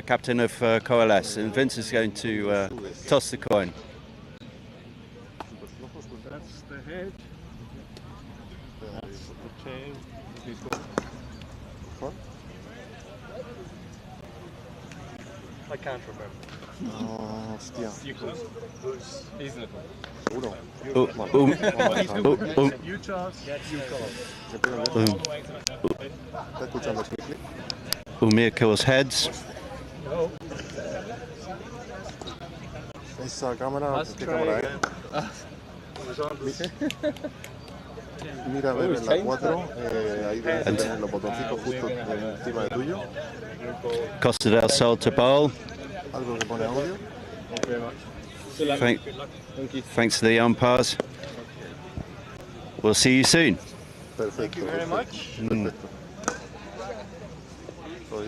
captain of Coalesce, and Vince is going to toss the coin. That's the head. That's the tail. I can't remember. No, hostia. You could. Isn't it? Seguro. You toss, you call. ¿Está escuchando ese clip? Umir kills heads. No. Esa cámara, ¿qué cámara es? Mira a ver en la 4, ahí debes de tener los botoncitos justo encima de tuyo. Costa del Sol to bowl. Algo que pone audio. Thanks to the umpires. We'll see you soon. Perfecto. Thank you very much. Perfecto. Pues,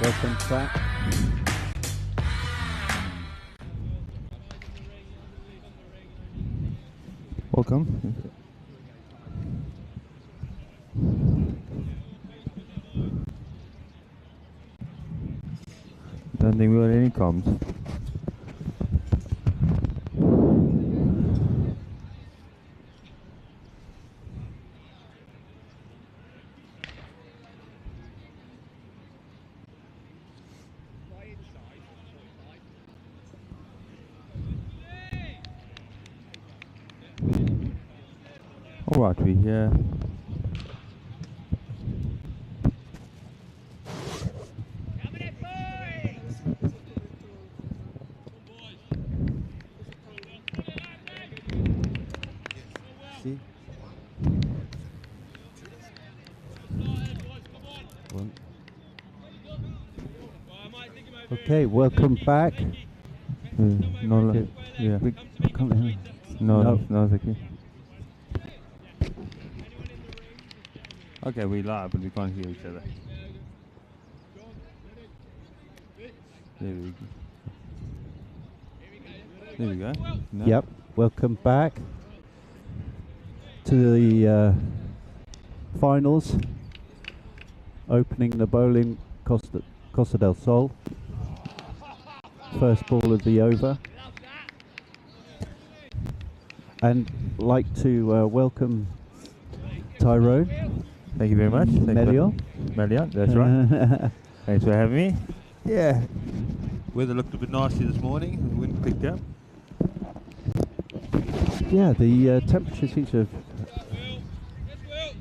Welcome back. Welcome. Don't think we got any comms. All right, we See? One. Okay, welcome back. no, Okay. yeah, We can't hear. no, it's okay. Okay, we live, but we can't hear each other. There we go. No? Yep, welcome back to the finals. Opening the bowling, Costa del Sol. First ball of the over. And like to welcome Tyrone. Thank you very much. Melio. Melio, that's right. Thanks for having me. Yeah. Weather looked a bit nasty this morning. The wind picked up. Yeah, the temperature seems to have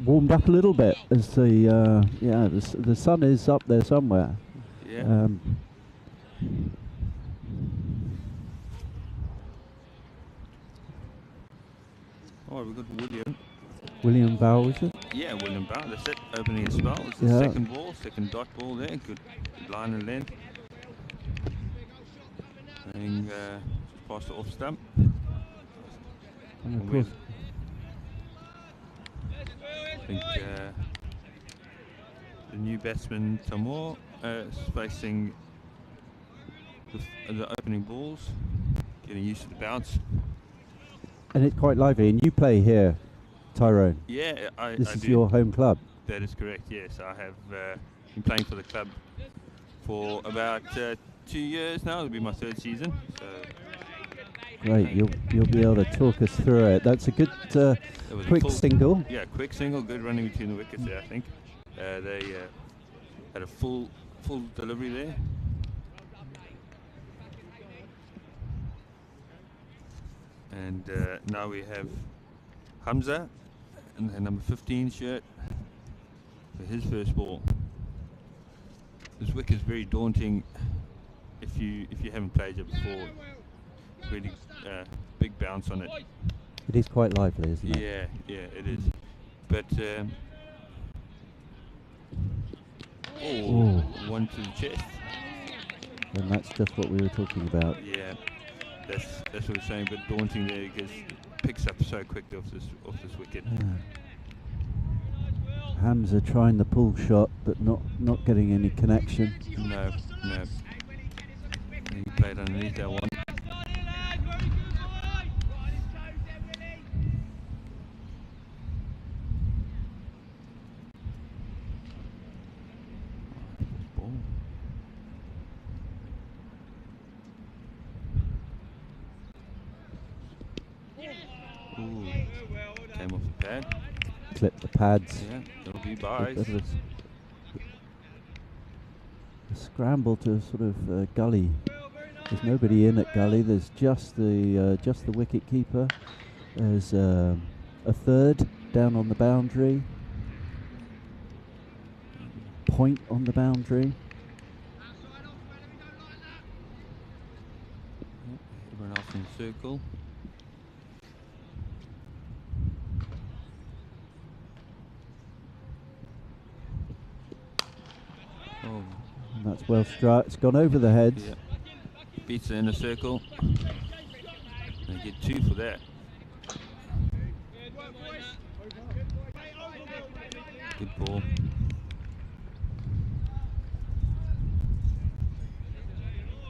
warmed up a little bit as the sun is up there somewhere. Yeah. Oh, we've got William Bowell, is it? Yeah, William Bowell. That's it. Opening his spell. It's the second ball, second dot ball there. Good line and length. And just past the off stump. And of course, I think the new batsman Tamor is facing the opening balls, getting used to the bounce. and it's quite lively. And you play here, Tyrone. Yeah, I This is do. your home club. That is correct. Yes, I have been playing for the club for about 2 years now. It'll be my third season. So Great, you'll be able to talk us through it. That's a good quick single. Yeah, quick single, good running between the wickets there. I think they had a full delivery there. And now we have Hamza in the number 15 shirt for his first ball. This wicket is very daunting if you haven't played it before. Really big bounce on it. It is quite lively, isn't it? Yeah, it is. But one to the chest. And that's just what we were talking about. Yeah, that's what we're saying. But daunting there because it picks up so quickly off this wicket. Hamza trying the pull shot, but not getting any connection. No. He played underneath that one. Came off the pad. Clip the pads. Yeah, it'll be buys. A scramble to sort of gully. There's nobody in at gully. There's just the wicket keeper. There's a third down on the boundary. Point on the boundary. Everyone else in the circle. Oh. And that's well struck. It's gone over the heads. Yeah. Beats the inner circle. They get 2 for that. Good ball.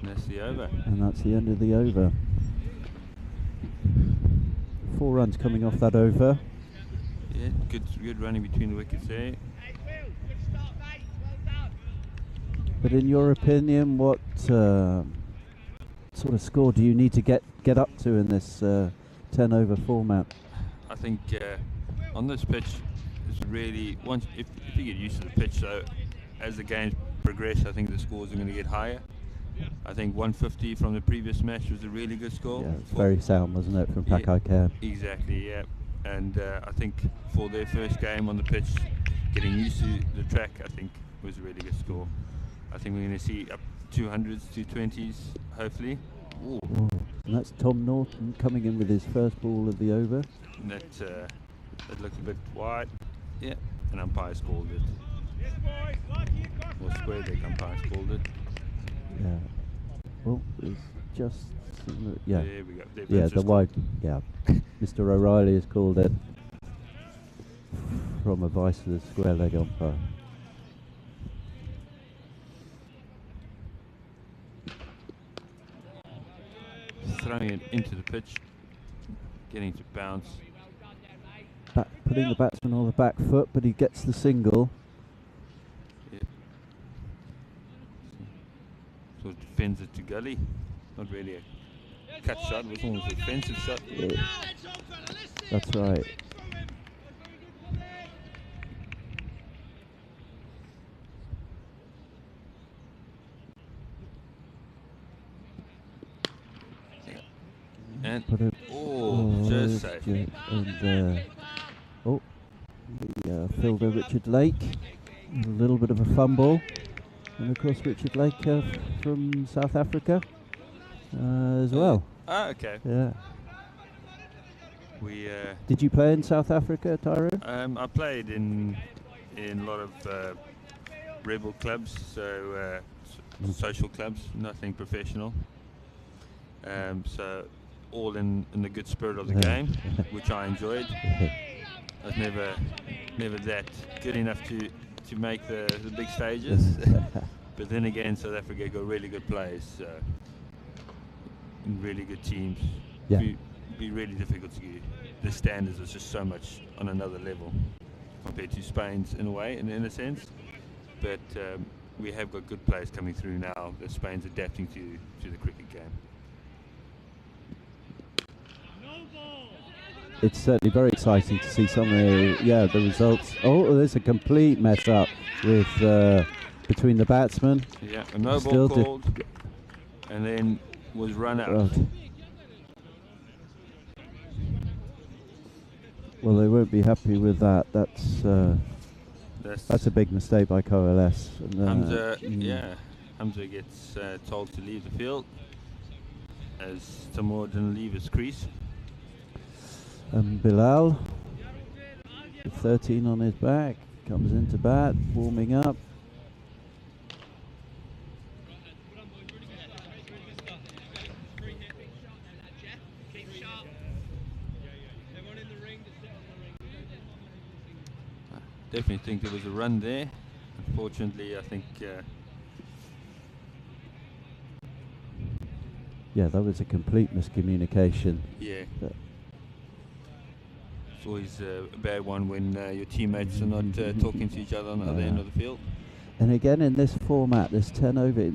And that's the over. And that's the end of the over. 4 runs coming off that over. Yeah, good running between the wickets there. But in your opinion, what sort of score do you need to get up to in this 10 over format? I think on this pitch, it's really once if you get used to the pitch, so as the games progress, I think the scores are going to get higher. I think 150 from the previous match was a really good score. Yeah, it's very sound, wasn't it, from Pakai Cam? Exactly, yeah. And I think for their first game on the pitch, getting used to the track, I think was a really good score. I think we're going to see up 200s, 220s, hopefully. Ooh. And that's Tom Norton coming in with his first ball of the over. And that looked a bit wide. Yeah, and umpires called it. Or square deck umpires called it. Yeah. Well, it's just... yeah. There we go. Yeah, the wide... Yeah. Mr. O'Reilly has called it from advice to the square leg umpire. Throwing it into the pitch, getting to bounce. Putting the batsman on the back foot, but he gets the single. Yep. So it defends it to gully. Not really a cut shot, it was almost a defensive shot. Yeah. That's right. And just safe. And the fielder Richard Lake, a little bit of a fumble, and of course Richard Lake from South Africa as well. Okay. Yeah. We. Did you play in South Africa, Tyro? I played in a lot of rebel clubs, so social clubs, nothing professional. So all in the good spirit of the game, which I enjoyed. I was never that good enough to make the big stages, but then again, South Africa got really good players, and really good teams. Yeah. Be really difficult to get. The standards is just so much on another level compared to Spain's in a way, in a sense. But we have got good players coming through now that Spain's adapting to the cricket game. It's certainly very exciting to see some of the results. Oh, there's a complete mess up with between the batsmen. Yeah, a no ball called, and then was run out. Right. Well, they won't be happy with that. That's a big mistake by Coalesce. Hamza gets told to leave the field as Timur didn't leave his crease. And Bilal, with 13 on his back, comes into bat, warming up. Definitely think there was a run there. Unfortunately, I think... yeah, that was a complete miscommunication. Yeah. It's always a bad one when your teammates are not talking to each other on the other end of the field. And again, in this format, this 10 over,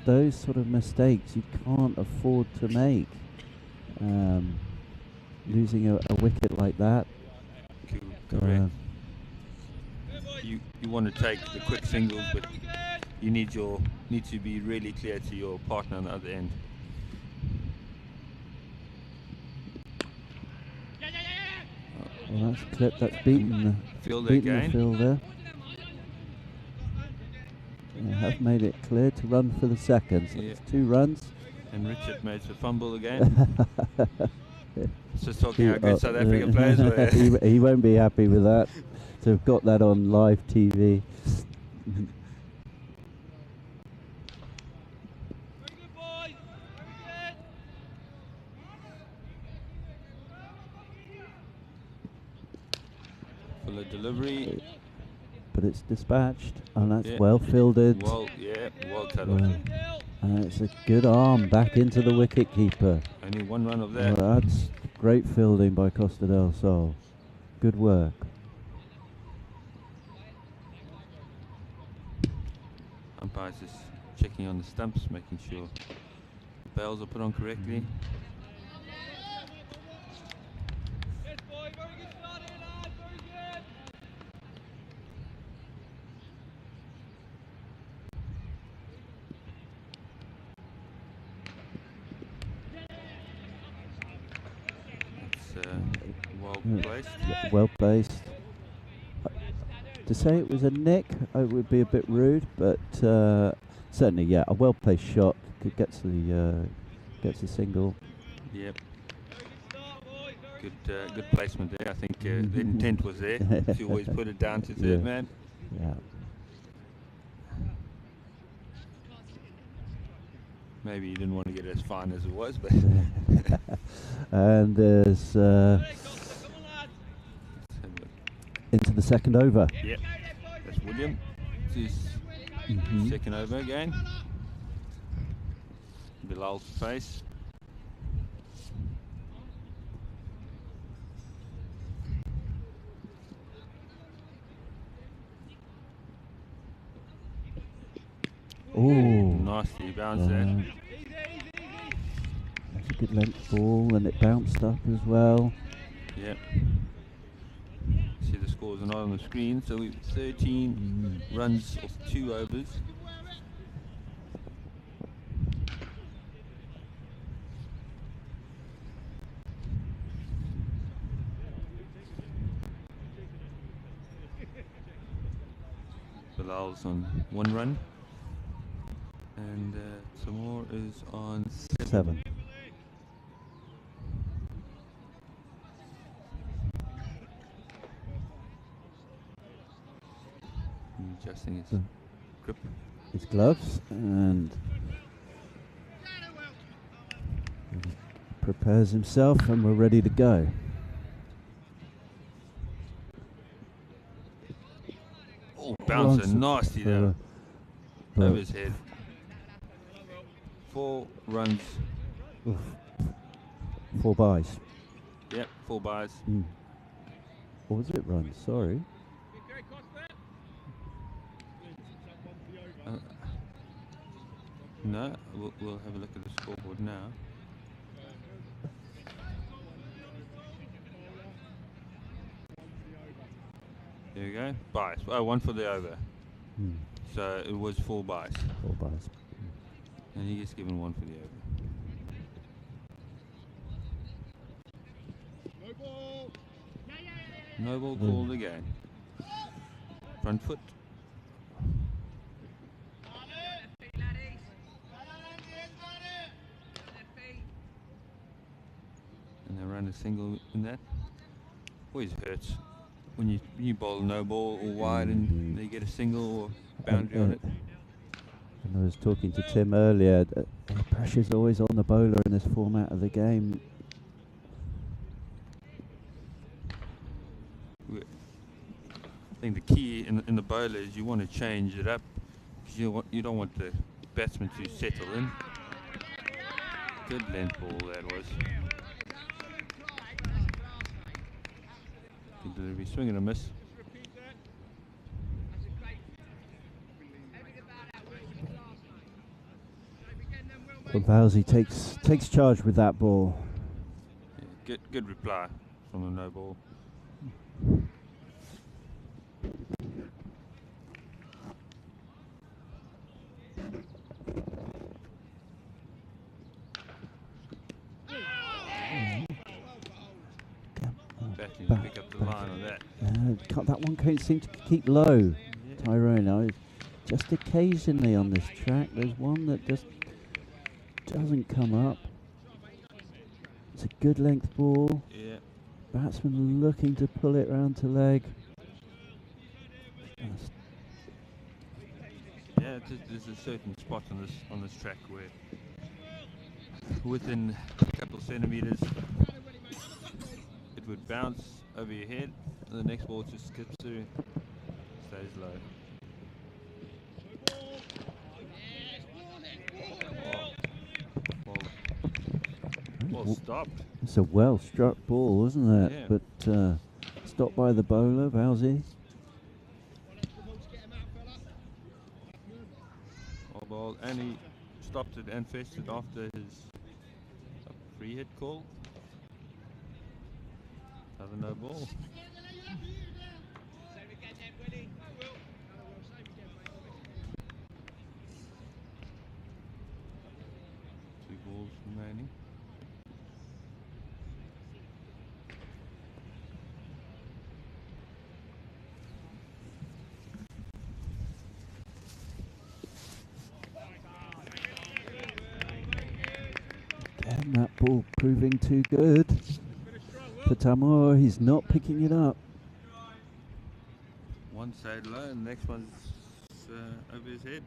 those sort of mistakes you can't afford to make. Losing a wicket like that. Correct. You want to take the quick singles, but you need to be really clear to your partner on the other end. Well, that's clipped. That's beaten the fielder. They have made it clear to run for the second. So it's 2 runs. And Richard made the fumble again. It's just talking how good South Africa players were. He won't be happy with that. To have got that on live TV. Full of delivery. But it's dispatched, and that's well fielded. Well cut off. And it's a good arm back into the wicket keeper. Only one run of that. Well, that's great fielding by Costa del Sol. Good work. Umpires just checking on the stumps, making sure the bells are put on correctly. Well placed. Well placed. To say it was a nick, it would be a bit rude, but certainly, yeah, a well placed shot gets the single. Yep. Good placement there. I think the intent was there. If you always put it down to third man. Yeah. Maybe you didn't want to get as fine as it was, but. And there's into the second over. Yep, that's William. It's his second over again. Bilal's face. Oh, nasty bounce there. That's a good length ball, and it bounced up as well. Yep. See the scores are not on the screen, so we've 13 runs of 2 overs. Bilal's on 1 run, and Samor is on 7. Adjusting his grip, his gloves, and prepares himself, and we're ready to go. Oh, bouncer, nasty there. Over his head. 4 runs. Oof. 4 byes. Yep, 4 byes. Or was it runs? Sorry. No, we'll have a look at the scoreboard now. There we go. Byes. Oh, 1 for the over. So it was 4 byes. 4 byes. And he gets given 1 for the over. No ball called again. Front foot. And they run a single in that. Always hurts when you bowl no ball or wide and they get a single or boundary on it. And I was talking to Tim earlier, the pressure's always on the bowler in this format of the game. I think the key in the bowler is you want to change it up because you don't want the batsman to settle in. Good length ball that was. Good delivery, swing and a miss. Well, Bowsy takes charge with that ball. Yeah, good reply from the no ball. Pick up the line on that. That one can't seem to keep low, Tyrone. Just occasionally on this track, there's one that just doesn't come up. It's a good length ball. Yeah. Batsman looking to pull it round to leg. Yeah, there's a certain spot on this track where within a couple of centimeters it would bounce over your head, and the next ball just skips through, stays low. Well stopped. It's a well struck ball, isn't it? Yeah. But stopped by the bowler, Vowsy. Oh, well, and he stopped it and fetched it after his free hit call. Another no ball. Two balls remaining. Again, that ball proving too good for Tamor. He's not picking it up. One side low and the next one's over his head.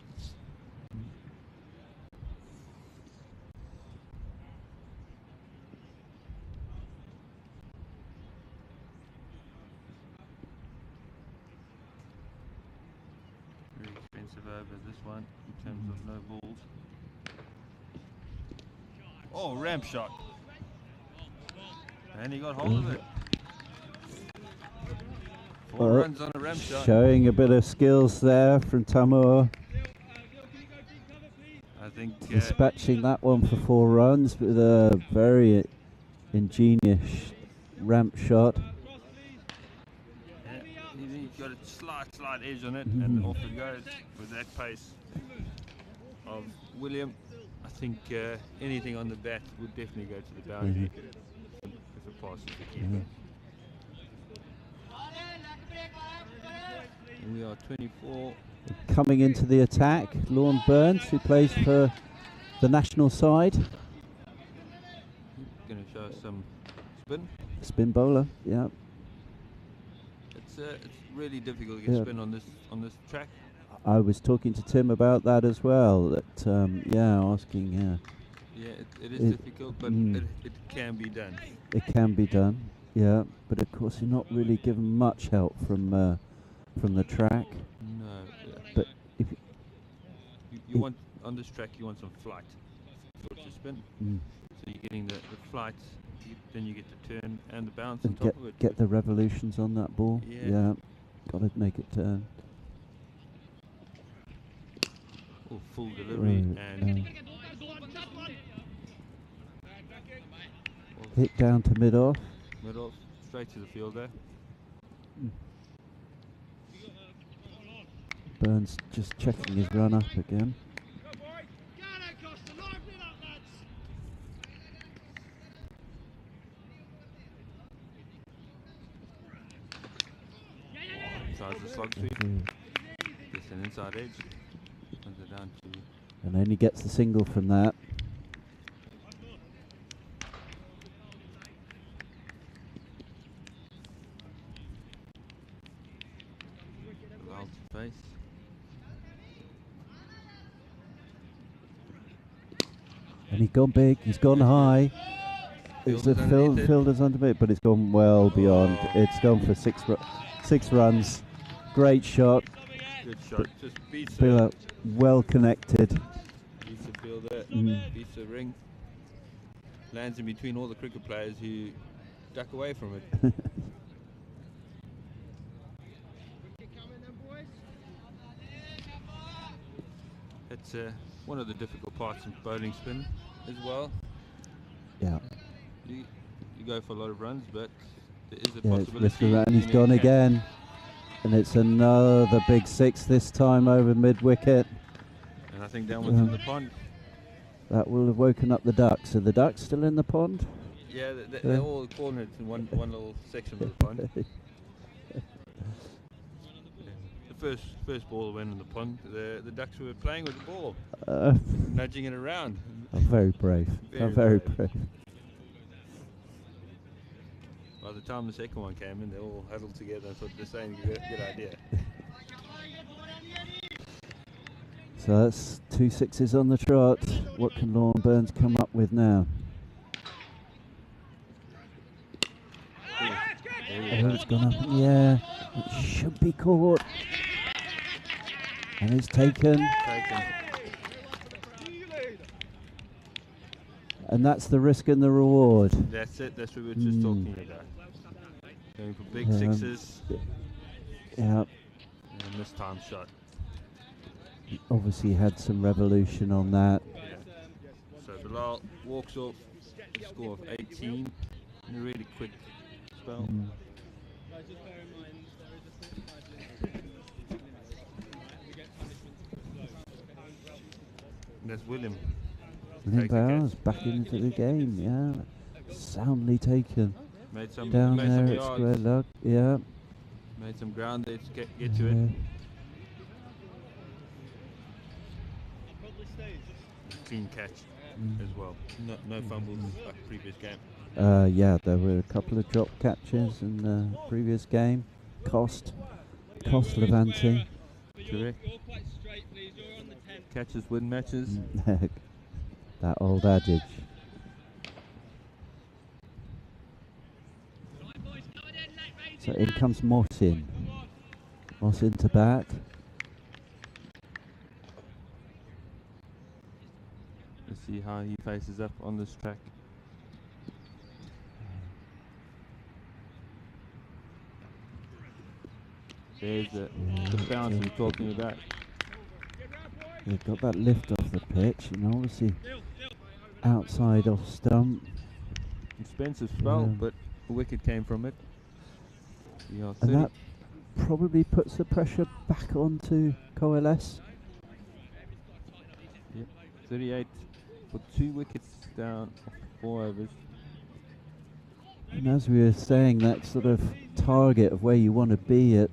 Very expensive over this one in terms of no balls. Oh, ramp shot. And he got hold of it. 4 runs on a ramp shot. Showing a bit of skills there from Tamor. I think Dispatching that one for 4 runs with a very ingenious ramp shot. yeah, he's got a slight edge on it, and off it goes with that pace of William. I think anything on the bat would definitely go to the boundary if it passes the keeper. And we are 24. Coming into the attack, Lorne Burns, who plays for the national side. Going to show us some spin. Spin bowler, yeah. It's really difficult to get spin on this track. I was talking to Tim about that as well. That asking. Yeah, it is difficult, but it can be done. It can be done, yeah. But of course, you're not really given much help from the track. No. But if you want on this track, you want some flight for it to spin. So you're getting the flight, then you get the turn and the bounce on top of it. Get the revolutions on that ball. Yeah, got to make it turn. Oh, full delivery and hit down to mid-off. Mid-off, straight to the fielder. Burns just checking his run up again. Tries the slug sweep. Gets an inside edge. Runs it down to. And then he gets the single from that. Out to face. And he's gone big, he's gone high. It's the fielder's underneath, but it's gone well beyond. It's gone for 6 runs. Great shot. Good shot. Just beats Fielder well connected. Beats the fielder. Beats the ring. Lands in between all the cricket players who duck away from it. It's one of the difficult parts of bowling spin as well. Yeah. You go for a lot of runs, but there is a It's possibility. risky run. He's gone again. And it's another big 6 this time over mid-wicket. And I think that one's in the pond. That will have woken up the ducks. Are the ducks still in the pond? Yeah, they're all cornered in one little section of the pond. The first ball went in the pond. The ducks were playing with the ball, nudging it around. I'm very brave. Very brave. By the time the second one came in, they all huddled together and thought they're saying a good idea. So that's 2 6s on the trot. What can Lorne Burns come up with now? It's gone up. Yeah, it should be caught. And it's taken. And that's the risk and the reward. That's it. That's what we were just talking about. Going for big sixes. Yeah. And this time shot. Obviously had some revolution on that. Yeah. So Bilal walks off a score of 18 in a really quick spell. And that's William. William Bowers back into the game, yeah. Soundly taken. Made some Down made there some at yards. square lug, yeah. Made some ground there to get to it. Clean catch as well. No fumbles like previous game. Yeah, there were a couple of drop catches in the previous game. Cost Levante. Correct. Catches win matches. That old adage. So in comes Mohsin. Mohsin to bat. Let's see how he faces up on this track. There's the bounce we're talking about. They've got that lift off the pitch, and obviously outside off stump. Expensive spell, but a wicket came from it. Yeah, and that probably puts the pressure back onto Coalesce. Yep, 38 for 2 wickets down off 4 overs. And as we were saying, that sort of target of where you want to be at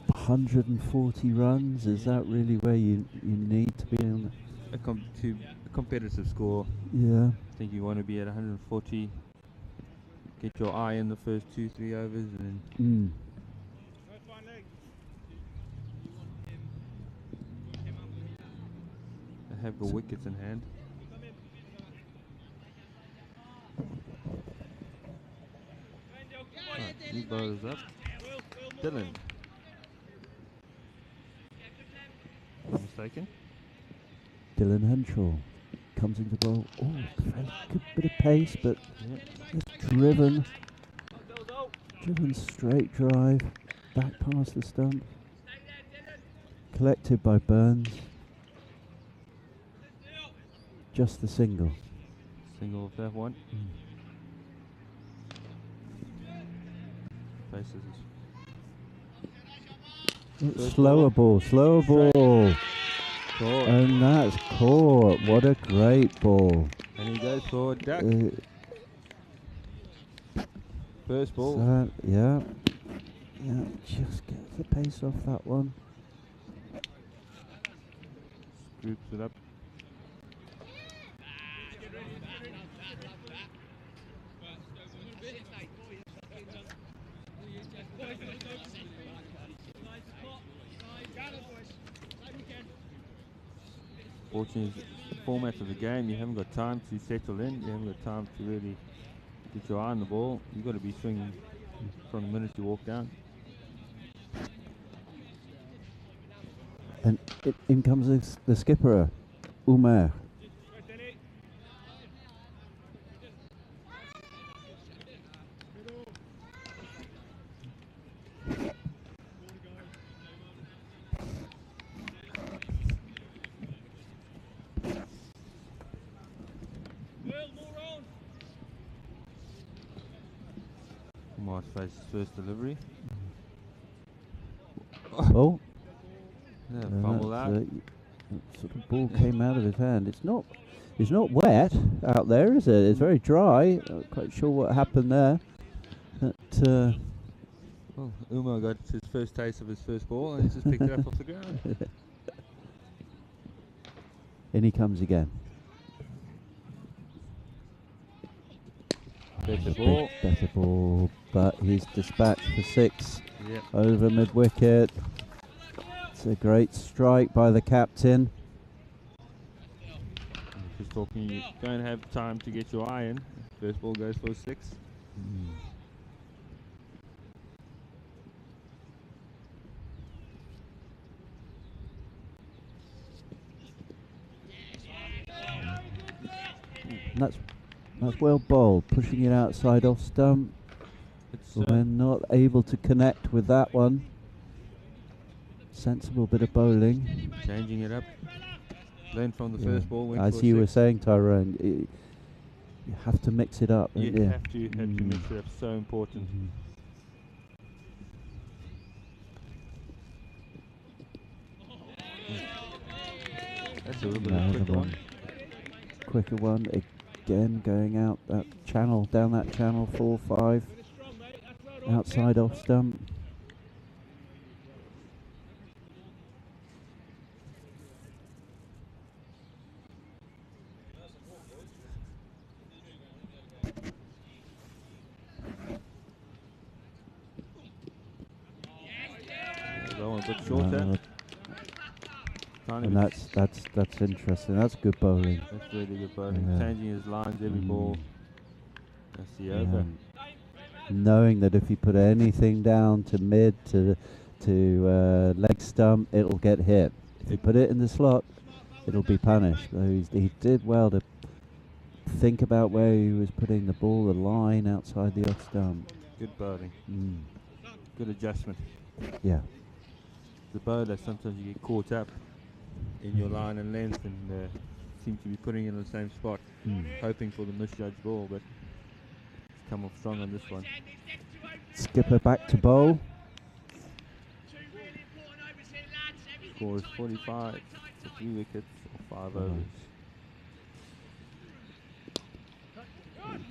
140 runs, is that really where you need to be on a competitive score? Yeah. I think you want to be at 140, get your eye in the first 2-3 overs, and then have the wickets in hand. Right, he bowls up. Dylan. Mistaken. Dylan Henshaw comes into bowl. Oh, good bit of pace, but it's driven straight drive back past the stump. Collected by Burns. Just the single. Single of that one. Slower ball. Caught. And that's caught. What a great ball. And he goes for a duck. First ball. So, yeah, just get the pace off that one. Scoops it up. Fortunately, the format of the game, you haven't got time to settle in, you haven't got time to really get your eye on the ball. You've got to be swinging from the minute you walk down. And in comes the skipper, Umer. Marsh faces first delivery. Oh. Yeah, fumble out. That sort of ball came out of his hand. It's not wet out there, is it? It's very dry. Not quite sure what happened there. But, well, Umar got his first taste of his first ball and he's just picked it up off the ground. In he comes again. Better ball, but he's dispatched for 6 over mid-wicket. It's a great strike by the captain. Just talking, you don't have time to get your eye in. First ball goes for 6. And that's well bowled, pushing it outside off stump. We're not able to connect with that one. Sensible bit of bowling. Changing it up. Learn from the first ball. Went As for you were six. saying, Tyrone, you have to mix it up. You have to mix it up. So important. That's a little bit of a quicker one. Quicker one again, going out that channel, down that channel, 4-5, outside off stump. A bit shorter. And that's interesting. That's good bowling. That's really good bowling. Changing his lines every ball. That's the over. Knowing that if he put anything down to mid to leg stump, it'll get hit. If he put it in the slot, it'll be punished. Though he did well to think about where he was putting the ball, the line outside the off stump. Good bowling. Good adjustment. Yeah. The bowler, sometimes you get caught up in your line and length and seem to be putting it in the same spot, hoping for the misjudged ball, but it's come off strong on this one. Skipper back to bowl. Score is 45 for 3 wickets or 5 overs.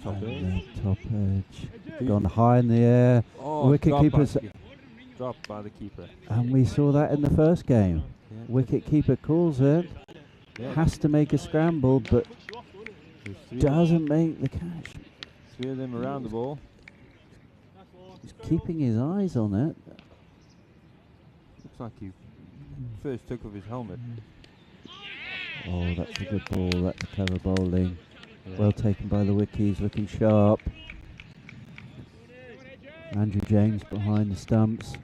Top edge. Top edge. Gone high in the air. Oh, Wicket keepers. Dropped by the keeper. And we saw that in the first game. Wicket keeper calls it. Has to make a scramble, but doesn't make the catch. 3 of them around the ball. He's keeping his eyes on it. Looks like he first took off his helmet. Oh, that's a good ball. That's clever bowling. Well taken by the wickies, looking sharp. Andrew James behind the stumps.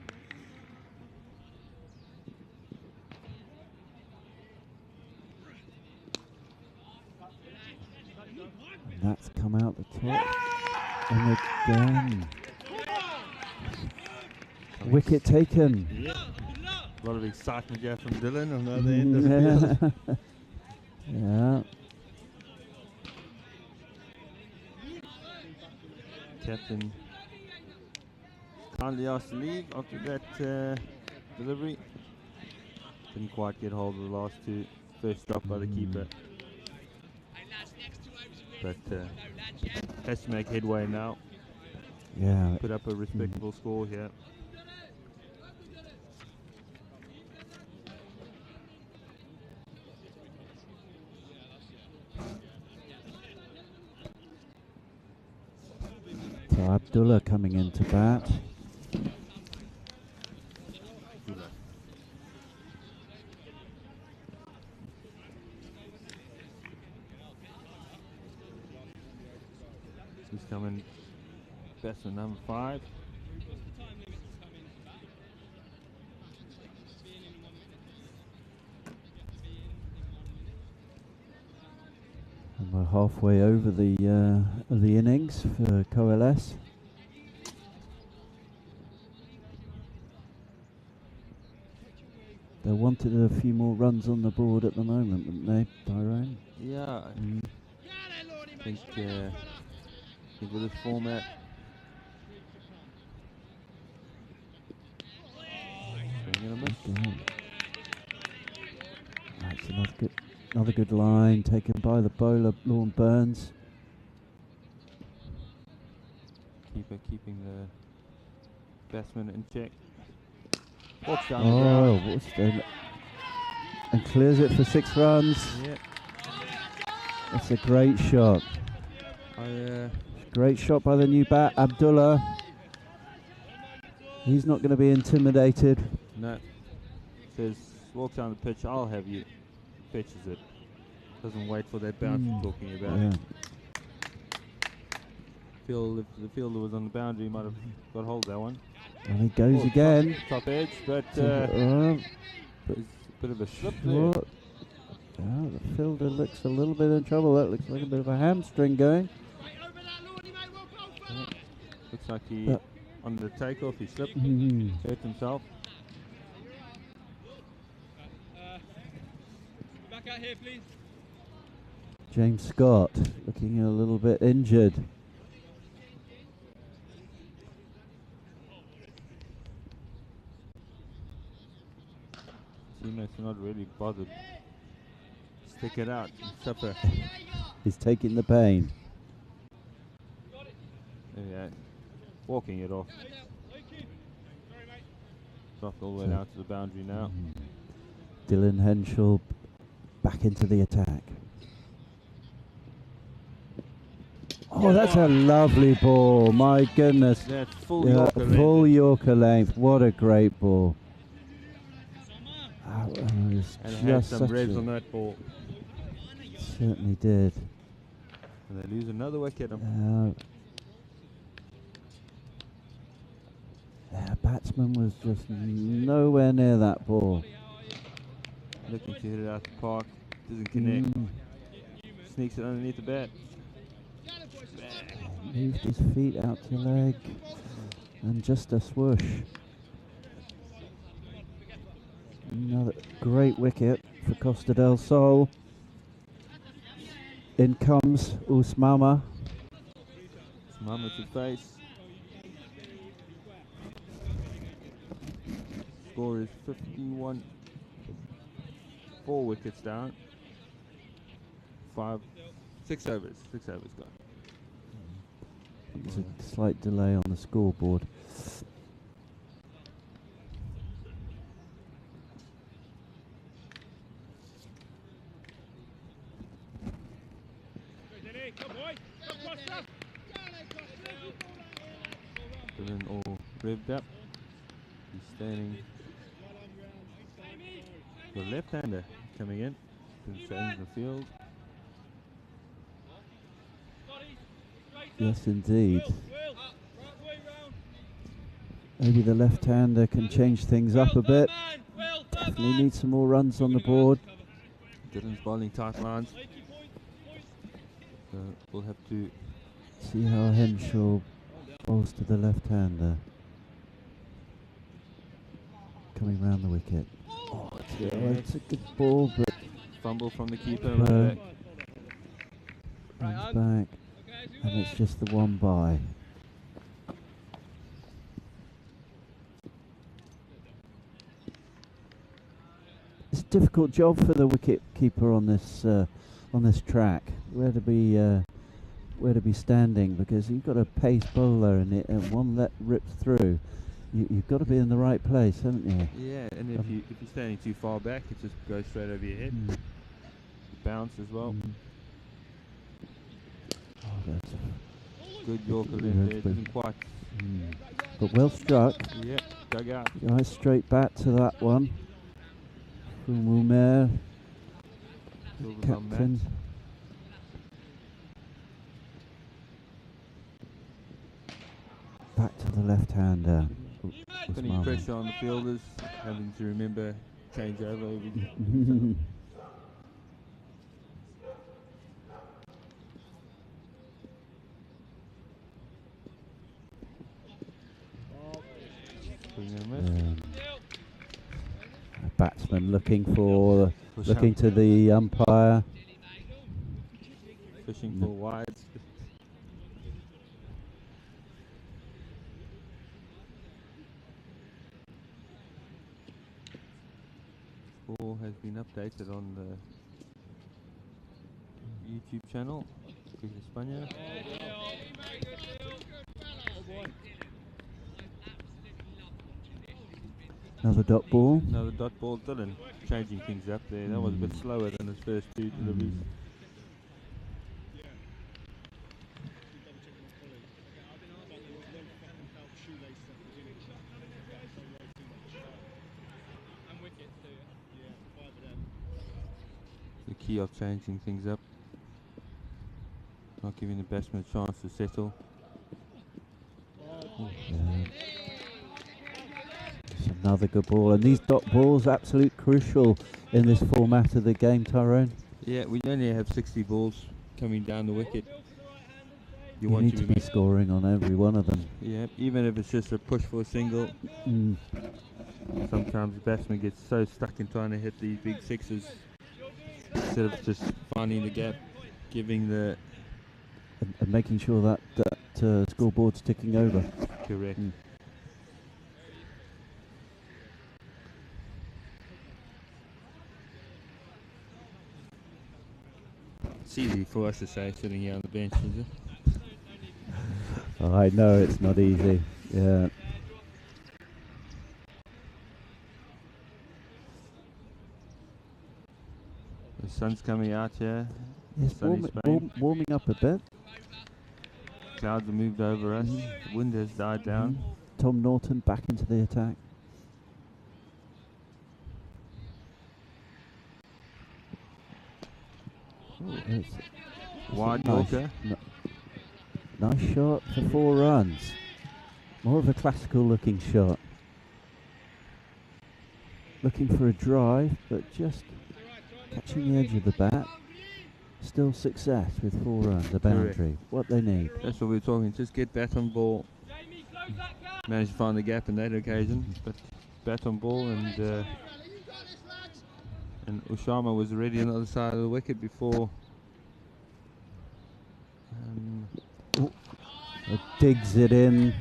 And that's come out the top. And again. Wicket taken. A lot of excitement here from Dylan on the other end of the field. Yeah. Captain kindly asked to leave after that delivery. Couldn't quite get hold of the last two. First drop by the keeper. But has to make headway now. Yeah. Put up a respectable score here. So Abdullah coming into bat. He's coming batsman number 5. And we're halfway over the innings for Coalesce. They wanted a few more runs on the board at the moment, didn't they, Tyrone? Yeah, I think with this format, That's another good line taken by the bowler, Lorne Burns. Keeper keeping the batsman in check. Walks down the ground. And clears it for 6 runs. Yeah. That's a great shot. Great shot by the new bat, Abdullah. He's not going to be intimidated. No. Says, walks down the pitch, I'll have you. Pitches it. Doesn't wait for that bounce you're talking about. Yeah. If the fielder was on the boundary, he might have got hold of that one. And he goes again. Top edge, but there's a bit of a slip there. Oh, the fielder looks a little bit in trouble. That looks like a bit of a hamstring going. Yeah. Looks like he, on the takeoff, he slipped, hurt himself. Back out here, please. James Scott looking a little bit injured. Teammates are not really bothered. Stick it out and suffer. He's taking the pain. Yeah, walking it off. Dropped all the way out to the boundary now. Dylan Henschel back into the attack. Oh, that's a lovely ball. My goodness. That's full Yorker length. Full Yorker length. What a great ball. And had some revs on that ball. Certainly did. And they lose another wicket. The batsman was just nowhere near that ball. Looking to hit it out the park. Doesn't connect. Sneaks it underneath the bat. Moved his feet out to leg. And just a swoosh. Another great wicket for Costa del Sol. In comes Usmama. Usmama to face. Score is 51. 4 wickets down. 6 overs. 6 overs gone. There's a slight delay on the scoreboard. Dylan all revved up. He's standing. The left-hander coming in to change the field. Yes, indeed. Maybe the left-hander can change things up a bit. Definitely need some more runs on the board. Dylan's bowling tight lines. So we'll have to see how Henshaw bowls to the left-hander. Coming round the wicket. Oh, it's a good ball, but fumble from the keeper. Runs back, and it's just the one by. It's a difficult job for the wicket keeper on this track. Where to be standing, because you've got a pace bowler in it, and one that rips through. You've got to be in the right place, haven't you? Yeah, and if you're standing too far back, it just goes straight over your head. Bounce as well. Oh, that's good Yorker in there. Didn't quite. But well struck. Yeah, dug out. Nice straight bat to that one. From Umer, captain. Back to the left-hander. Putting pressure on the fielders, having to remember change over. A batsman looking to the umpire. Fishing for wides. Score has been updated on the YouTube channel. Cricket España. Another dot ball. Another dot ball. Dylan changing things up there. That was a bit slower than his first two deliveries. The key of changing things up. Not giving the batsman a chance to settle. Some Another good ball, and these dot balls absolute crucial in this format of the game, Tyrone. Yeah, we only have 60 balls coming down the wicket. You need to be scoring on every one of them. Yeah, even if it's just a push for a single. Sometimes the batsman gets so stuck in trying to hit these big sixes instead of just finding the gap, giving the... And making sure that scoreboard's ticking over. Correct. It's easy for us to say sitting here on the bench, is it? Oh, I know it's not easy. Yeah. The sun's coming out here. Yes, warming up a bit. Clouds have moved over us. The wind has died down. Tom Norton back into the attack. Wide Yorker. Nice shot for 4 runs. More of a classical looking shot. Looking for a drive, but just catching the edge of the bat. Still success with 4 runs, a boundary. Correct. What they need. That's what we're talking. Just get bat on ball. Managed to find the gap in that occasion, but bat on ball, and Ushama was already on the other side of the wicket before. Digs it in.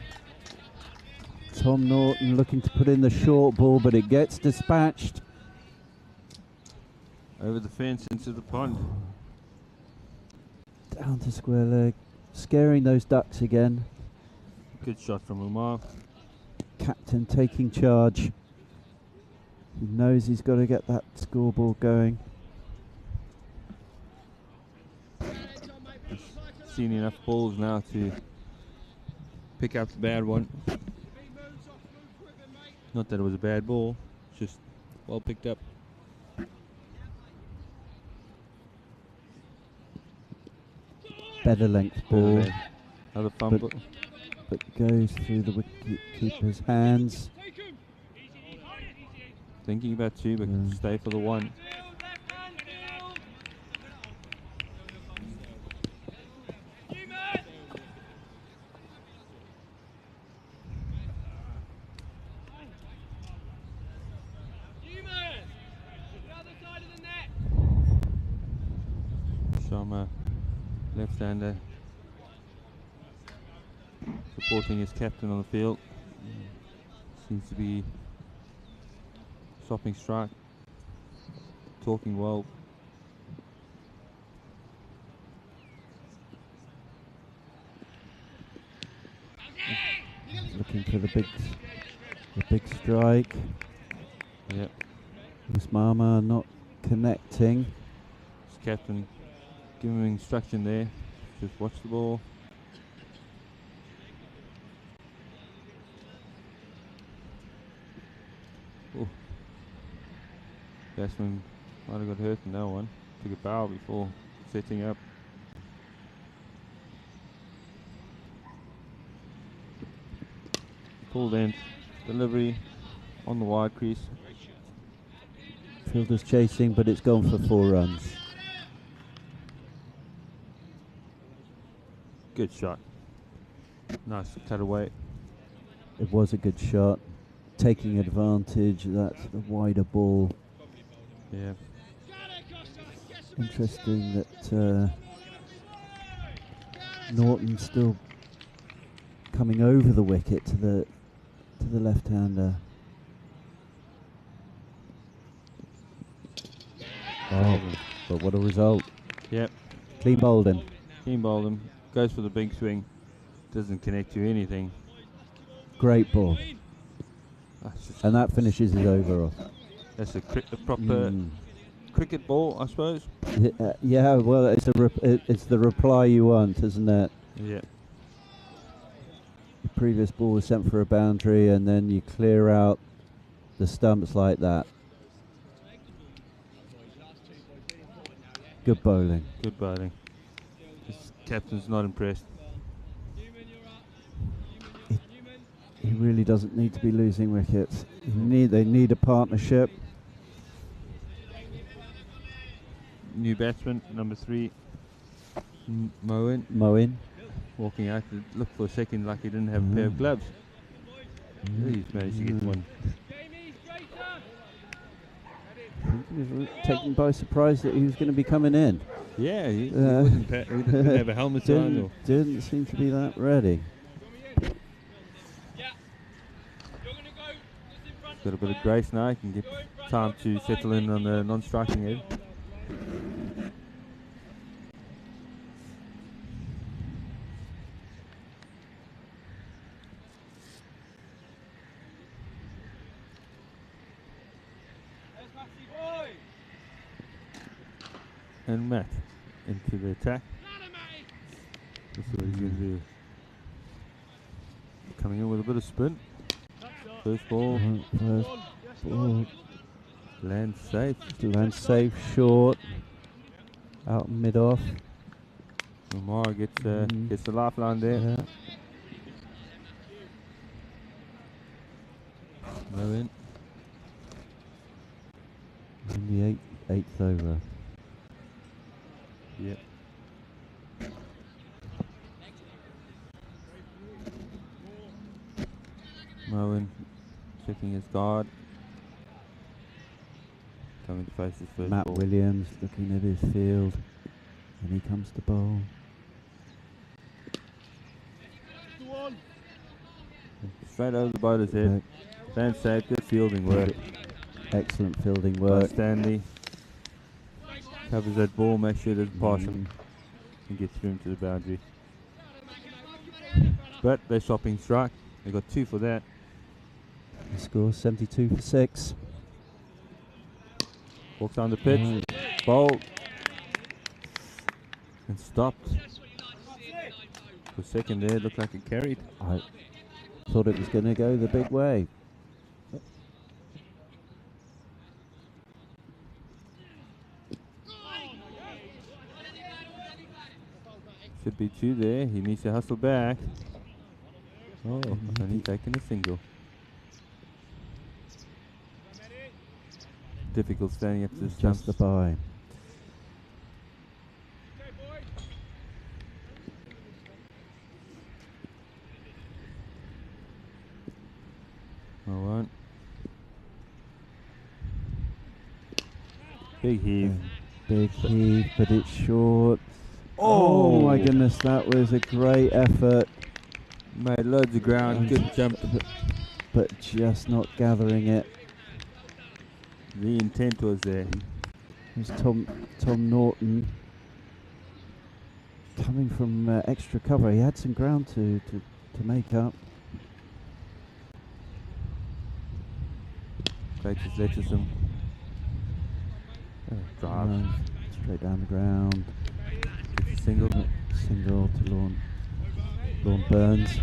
Tom Norton looking to put in the short ball, but it gets dispatched. Over the fence into the pond. Down to square leg. Scaring those ducks again. Good shot from Umar. Captain taking charge. He knows he's got to get that scoreboard going. He's seen enough balls now to pick up the bad one. Not that it was a bad ball, just well picked up. Better length ball. Another fumble. But goes through the wicket keeper's hands. Thinking about 2, but stay for the 1. Sharma, left-hander, supporting his captain on the field. Seems to be stopping strike, talking well. Looking for the big strike. Yep. Usmama not connecting. His captain giving him instruction there. Just watch the ball. Ooh. Batsman might have got hurt in that one. Took a bow before setting up. Full length delivery on the wide crease. Fielder's chasing, but it's gone for 4 runs. Good shot. Nice cut away. It was a good shot. Taking advantage, that's the wider ball. Yeah. Interesting that Norton's still coming over the wicket to the left-hander. Oh, but what a result. Yep. Clean bowled him. Clean bowled him. Goes for the big swing. Doesn't connect to anything. Great ball. And that finishes his over off. That's a proper cricket ball, I suppose. Yeah, well, it's the reply you want, isn't it? Yeah. The previous ball was sent for a boundary, and then you clear out the stumps like that. Good bowling. Good bowling. This captain's not impressed. He really doesn't need to be losing wickets. They need a partnership. New batsman, number 3, Moen. walking out to look for a second like he didn't have a pair of gloves. He's managed to get one. He was taken by surprise that he was going to be coming in. Yeah, he didn't have a helmet on. Or Didn't seem to be that ready. got a bit of grace now. He can get time to settle in on the non-striking end. And Matt into the attack. That's what he's going to do. Coming in with a bit of spin. First ball. First ball. Land safe. Land safe, short. Out mid-off. Omar gets the lifeline there. Yeah. No in. In the eighth over. Yep. Moen checking his guard. Coming to face his first Matt ball. Williams looking at his field. And he comes to bowl. Straight over the bowler's head. Land safe, good fielding work. Excellent fielding By work. Stanley. Covers that ball, makes sure it doesn't pass him and gets through him to the boundary. But they're stopping strike. They got 2 for that. The score 72 for 6. Walks on the pitch. Bowled. And stopped. For a second there, looked like it carried. I thought it was going to go the big way. Should be 2 there. He needs to hustle back. Oh, only taking a single. Difficult standing up to the Just stumps. the bye. All right. Big heave. Big heave, but it's short. Oh my goodness, that was a great effort. Made loads of ground. Good jump. But just not gathering it. The intent was there. It was Tom Norton coming from extra cover. He had some ground to make up. Great athleticism. Drive. Straight down the ground. Single. Single to Lorne Burns.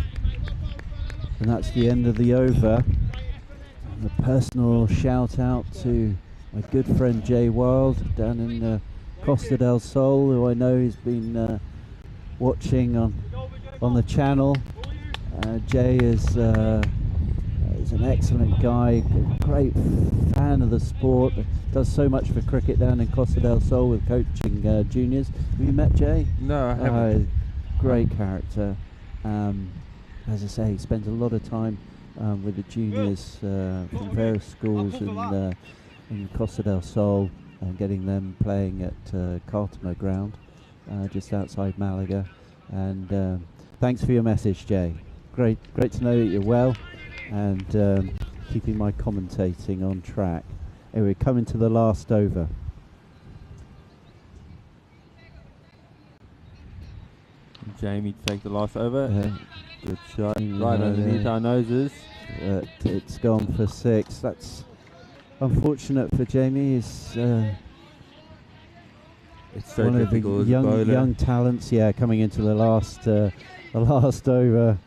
And that's the end of the over. And a personal shout out to my good friend Jay Wild down in Costa del Sol, who I know has been watching on the channel. Jay is an excellent guy, great fan of the sport, does so much for cricket down in Costa del Sol with coaching juniors. Have you met Jay? No, I haven't. Great character. As I say, he spends a lot of time with the juniors from various schools in Costa del Sol, getting them playing at Cartama Ground, just outside Malaga. And thanks for your message, Jay. Great to know that you're well and keeping my commentating on track. Anyway, coming to the last over. Jamie to take the last over. Good shot. Right underneath our noses. It's gone for 6. That's unfortunate for Jamie. It's so one of the difficult as a bowler. young talents, coming into the last over.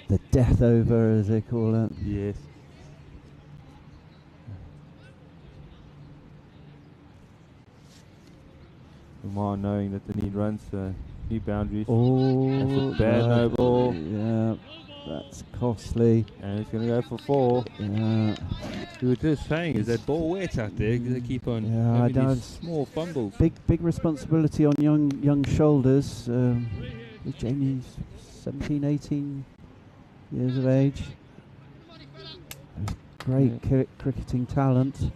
The death over, as they call it. Yes. Umar knowing that they need runs, need boundaries. Oh, that's a bad no ball. Yeah. That's costly. And it's going to go for 4. Yeah. We were just saying, is that ball wet out there? Because they keep on Yeah, I having don't. these small fumbles. Big responsibility on young shoulders. Jamie's 17, 18 years of age. Great cricketing talent.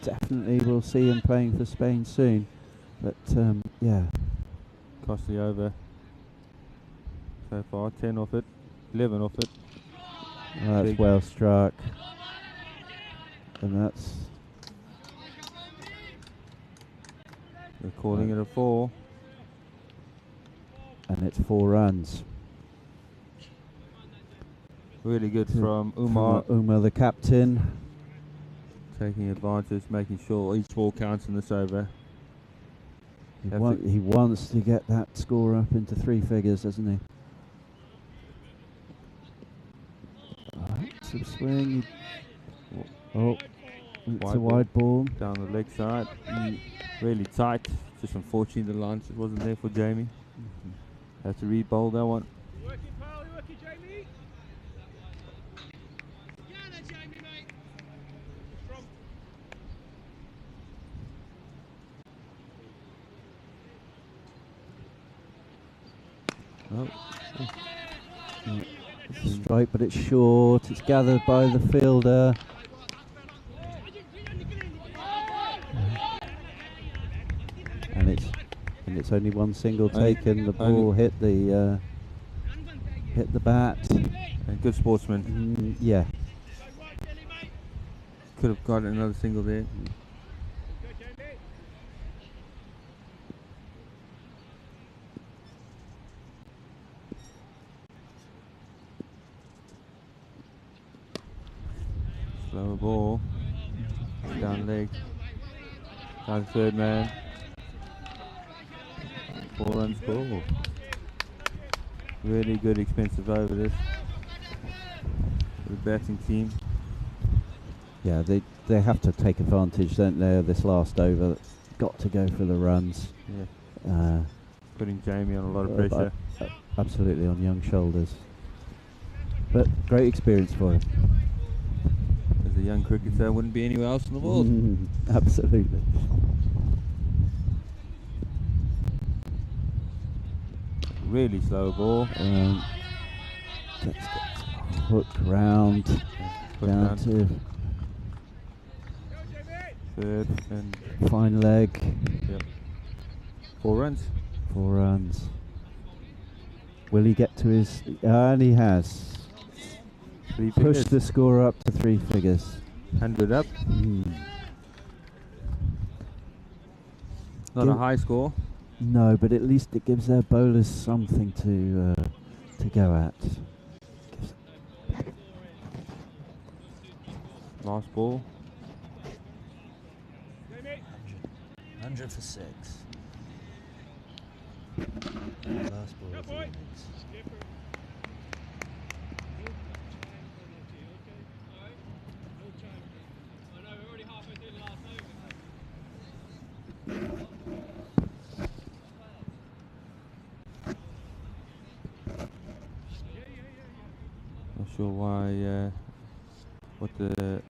Definitely we'll see him playing for Spain soon. But yeah. Costa over. So far, 10 off it, 11 off it. That's Big. well struck. And that's... They're calling it a 4. And it's 4 runs. Really good from Umar. Umar, the captain. Taking advantage, making sure each ball counts in this over. He wants to get that score up into 3 figures, doesn't he? Some swing. Oh, it's a wide ball. Down the leg side. Really tight. Just unfortunately the line just wasn't there for Jamie. Have to re-bowl that one. Oh. Strike, but it's short. It's gathered by the fielder. And it's only one single taken. The ball hit the bat. And good sportsman. Yeah. Could have got another single there. Slower ball. Down leg. Down third man. 4 runs ball. Really good expensive over this. For the batting team. Yeah, they have to take advantage, don't they, of this last over. Got to go for the runs. Yeah. Putting Jamie on a lot of pressure. Absolutely on young shoulders. But great experience for him. As a young cricketer, wouldn't be anywhere else in the world. Absolutely. Really slow ball. Let's get hook round down to third and fine leg. Yep. 4 runs. 4 runs. Will he get to his... and he has. 3 Pushed figures. the score up to 3 figures. 100 up. Not a high score. No, but at least it gives their bowlers something to go at. Last ball. 100 for 6. Last ball of the innings. Not sure why, what the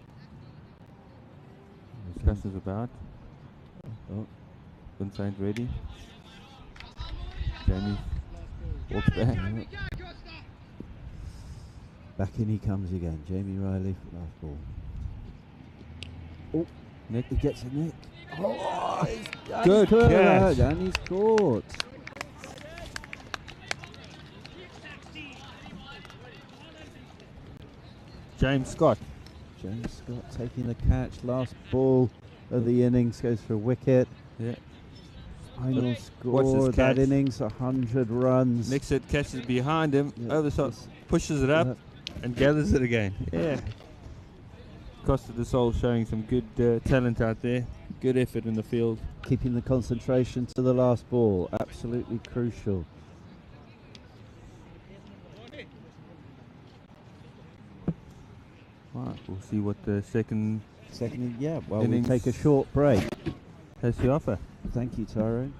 discussion's about. Oh. Vincent ready. Jamie walks back. Back in he comes again. Jamie Riley, last ball. Oh, Nick. he gets a nick. Oh, Good catch. And he's caught. James Scott. James Scott taking the catch. Last ball of the innings goes for a wicket. Yeah. Final Watch score this that catch. innings, 100 runs. Next it catches behind him, Yeah, over the top, pushes it up and gathers it again. Yeah. Costa the Soul showing some good talent out there. Good effort in the field. Keeping the concentration to the last ball, absolutely crucial. Right, we'll see what the second Yeah, well, we'll innings take a short break. has to offer. Thank you, Tyrone.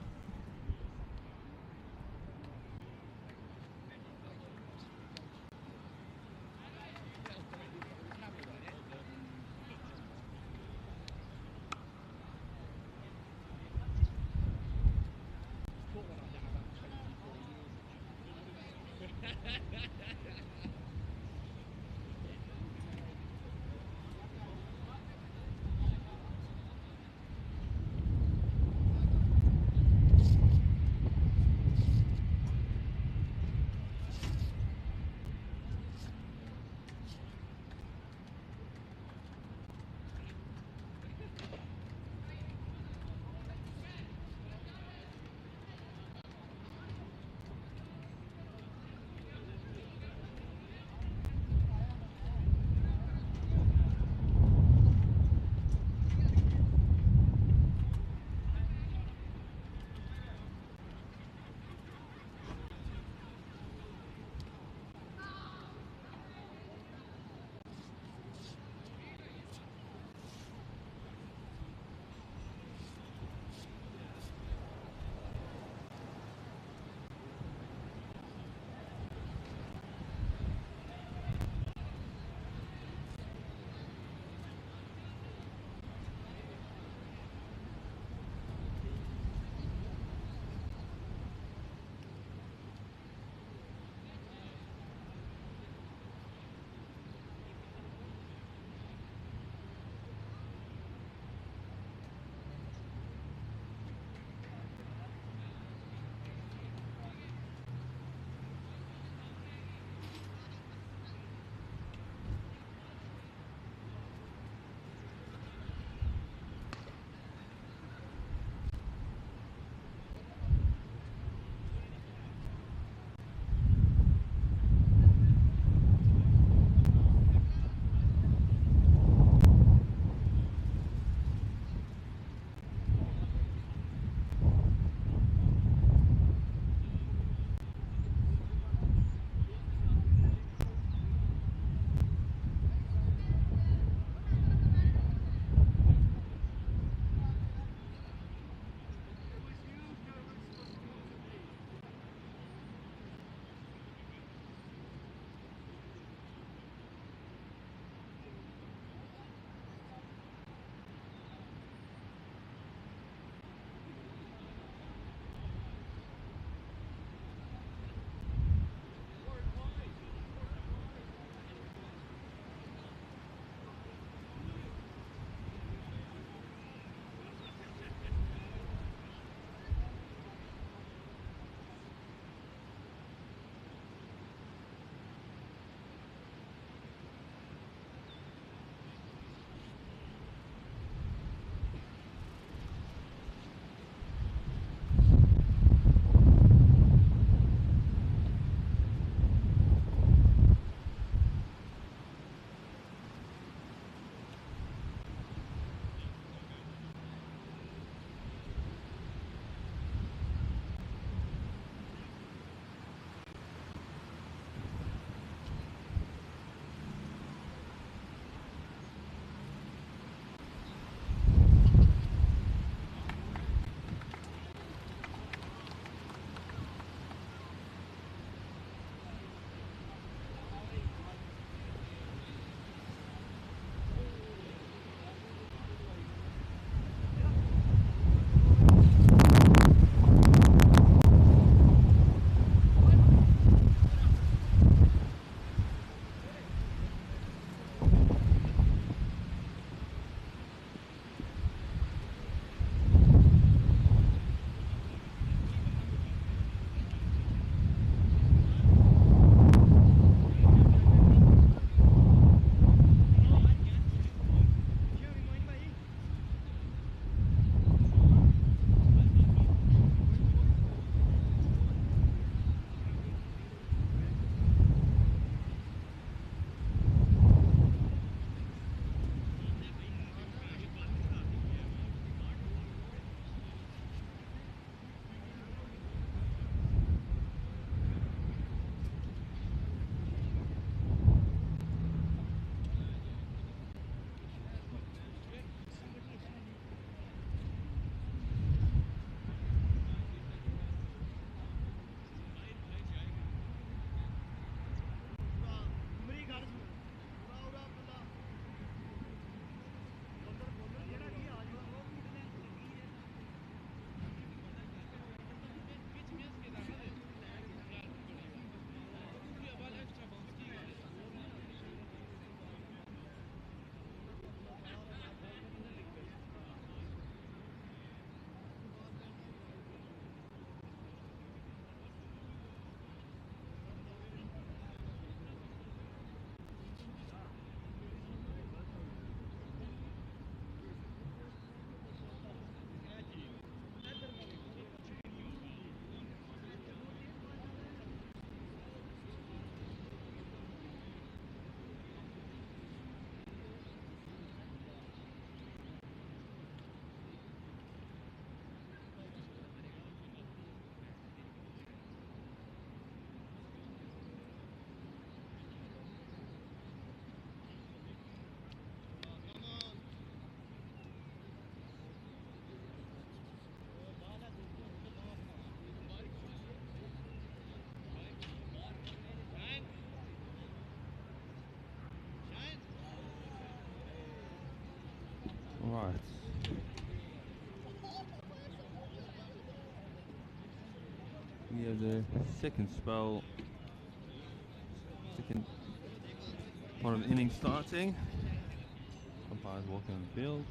Right. We have the second spell, second part of the inning starting. Umpires walking on the field.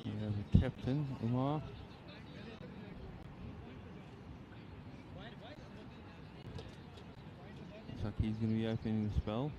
We have the captain, Umar. Looks like he's going to be opening the spell.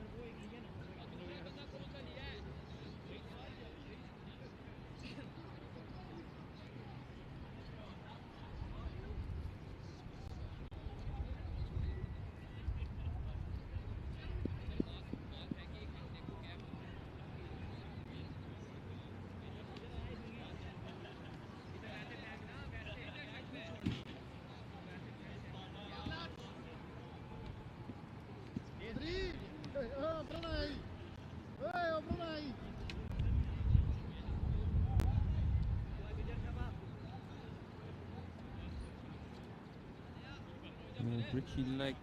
Richie Lake,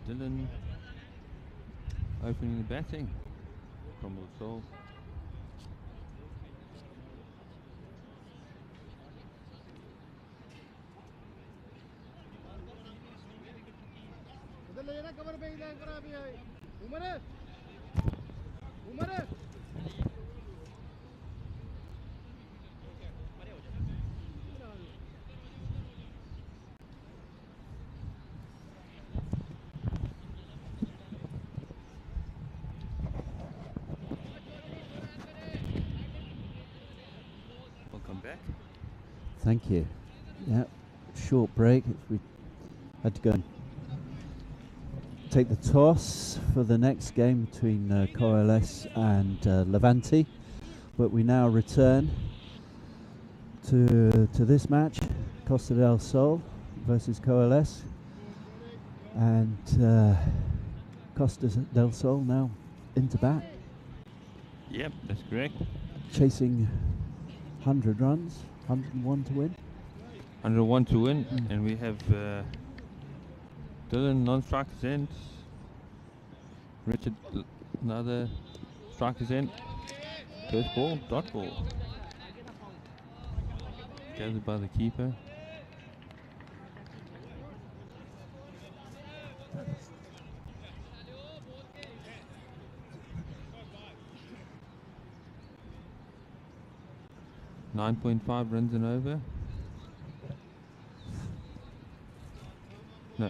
Dylan opening the batting. Crumble Soul. Back. Thank you. Yeah, short break. We had to go and take the toss for the next game between Coalesce and Levante, but we now return to this match, Costa del Sol versus Coalesce, and Costa del Sol now into bat. Yep, that's correct. Chasing 100 runs, 101 to win. 101 to win, and we have Dylan non-strikers in. Richard another strikers in. First ball, dot ball. Gathered by the keeper. .5 runs and over. No,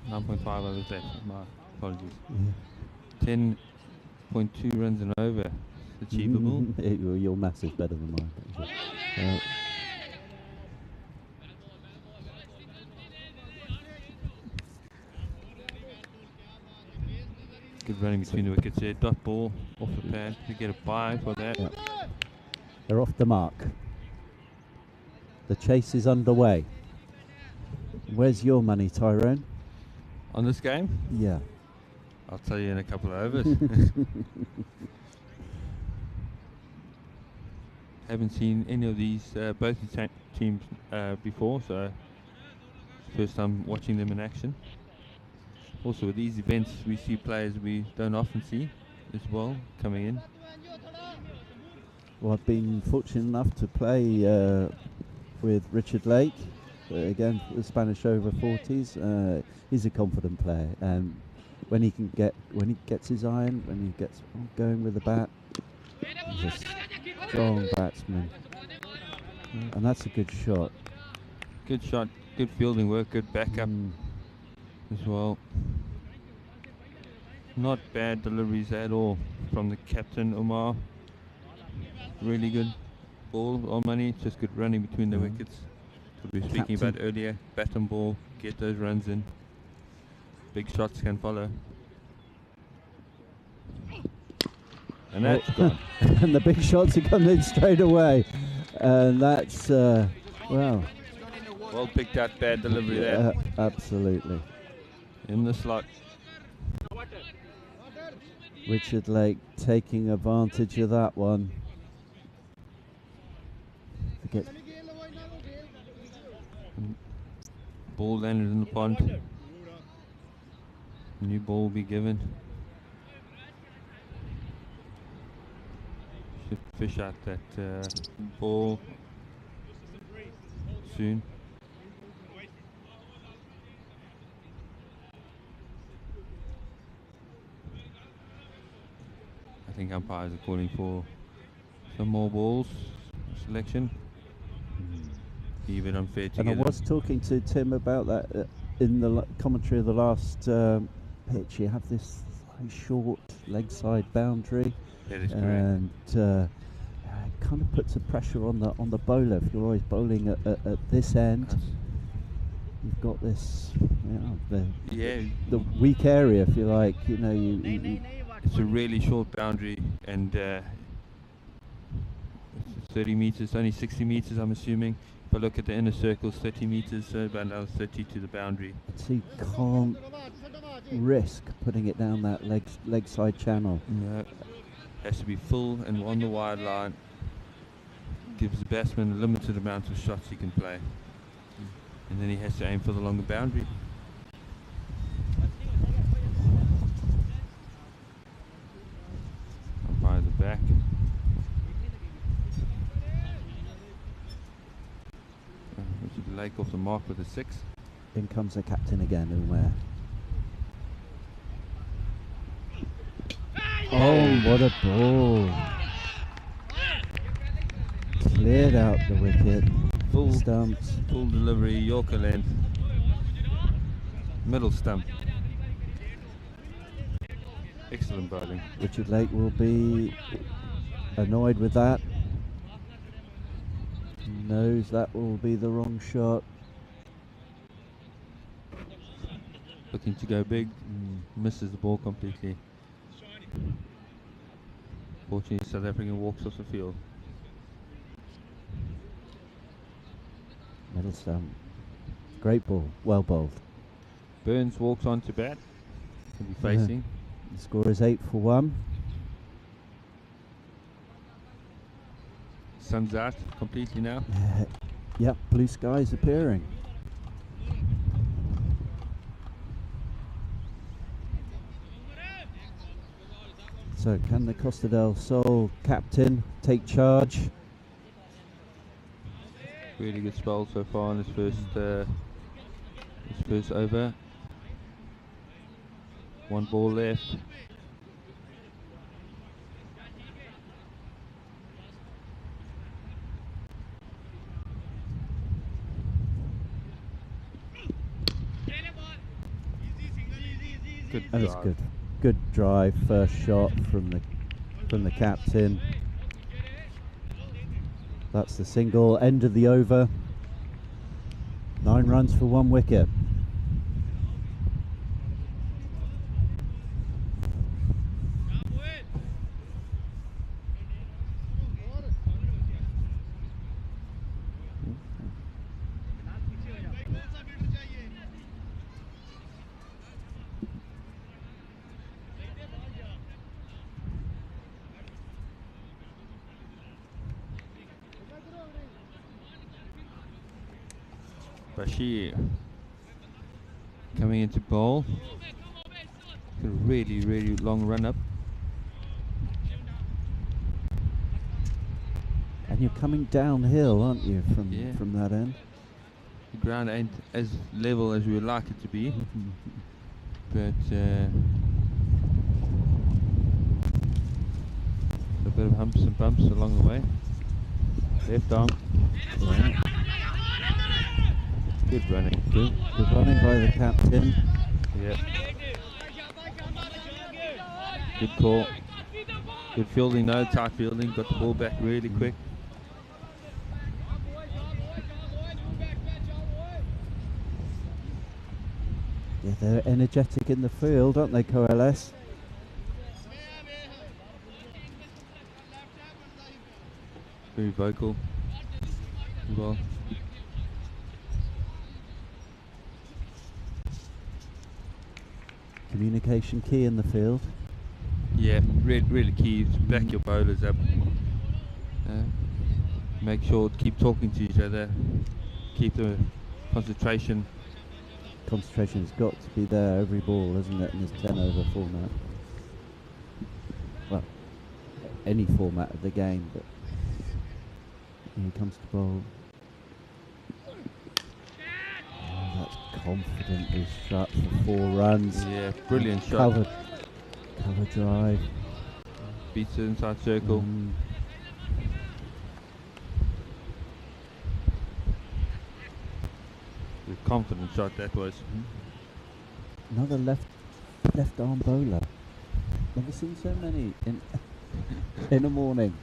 9.5 overs left. My apologies. 10.2 runs and over. Achievable. Your maths is better than mine. Good running between the wickets there. Dot ball off the pad. We get a bye for that. Yep. They're off the mark. The chase is underway. Where's your money, Tyrone? On this game? Yeah. I'll tell you in a couple of overs. Haven't seen any of these both teams before, so first time watching them in action. Also with these events we see players we don't often see as well coming in. Well, I've been fortunate enough to play with Richard Lake, again the Spanish over 40s. He's a confident player, and when he gets his iron, when he gets going with the bat, he's a strong batsman, and that's a good shot. Good shot, good fielding work, good backup as well. Not bad deliveries at all from the captain, Omar. Really good ball on money, just good running between the wickets. What we were speaking about earlier, bat and ball, get those runs in. Big shots can follow. And that's gone. And the big shots are coming in straight away. And that's, well. Well picked out, bad delivery there. Absolutely. In the slot. Richard Lake taking advantage of that one. Ball landed in the pond. New ball will be given. Should fish out that ball soon. I think umpires are calling for some more balls selection. Even unfair to and I was talking to Tim about that in the commentary of the last pitch. You have this short leg side boundary, that is and it kind of puts a pressure on the bowler. If you're always bowling at this end, you've got this, the weak area, if you like. You know, it's a really short boundary, and it's 30 meters, only 60 meters, I'm assuming. If I look at the inner circles, 30 meters, so about another 30 to the boundary. So you can't risk putting it down that leg side channel. No, has to be full and on the wide line. Gives the batsman a limited amount of shots he can play, and then he has to aim for the longer boundary. Umpires are back. Richard Lake off the mark with a 6. In comes the captain again, Umar. Oh, what a ball. Cleared out the wicket. Full stumps. Full delivery, Yorker length. Middle stump. Excellent bowling. Richard Lake will be annoyed with that. Knows that will be the wrong shot. Looking to go big, misses the ball completely. Fortunately, South African walks off the field. Middle stump. Great ball, well bowled. Burns walks on to bat. He'll be facing. The score is 8 for 1. Sun's out completely now. Yep, blue skies appearing. So can the Costa del Sol captain take charge? Really good spell so far in his first over. One ball left. Good That was drive. good. Good drive, first shot from the captain. That's the single, end of the over. 9 runs for 1 wicket. Bashir coming into bowl. A really long run up. And you're coming downhill, aren't you, from that end? The ground ain't as level as we would like it to be, but a bit of humps and bumps along the way. Left arm. Yeah. Good running. Good running by the captain. Yep. Good call. Good fielding, no tight fielding. Got the ball back really quick. Yeah, they're energetic in the field, aren't they, Coalesce? Very vocal as well. Communication key in the field. Yeah, really key to back your bowlers up. Make sure to keep talking to each other. Keep the concentration. Concentration's got to be there every ball, isn't it, in this 10 over format? Well, any format of the game, but here he comes to bowl. Oh, that's confidently shot for 4 runs. Yeah, brilliant shot. Cover drive. Beats the inside circle. A confident shot that was. Another left arm bowler. Never seen so many in a morning.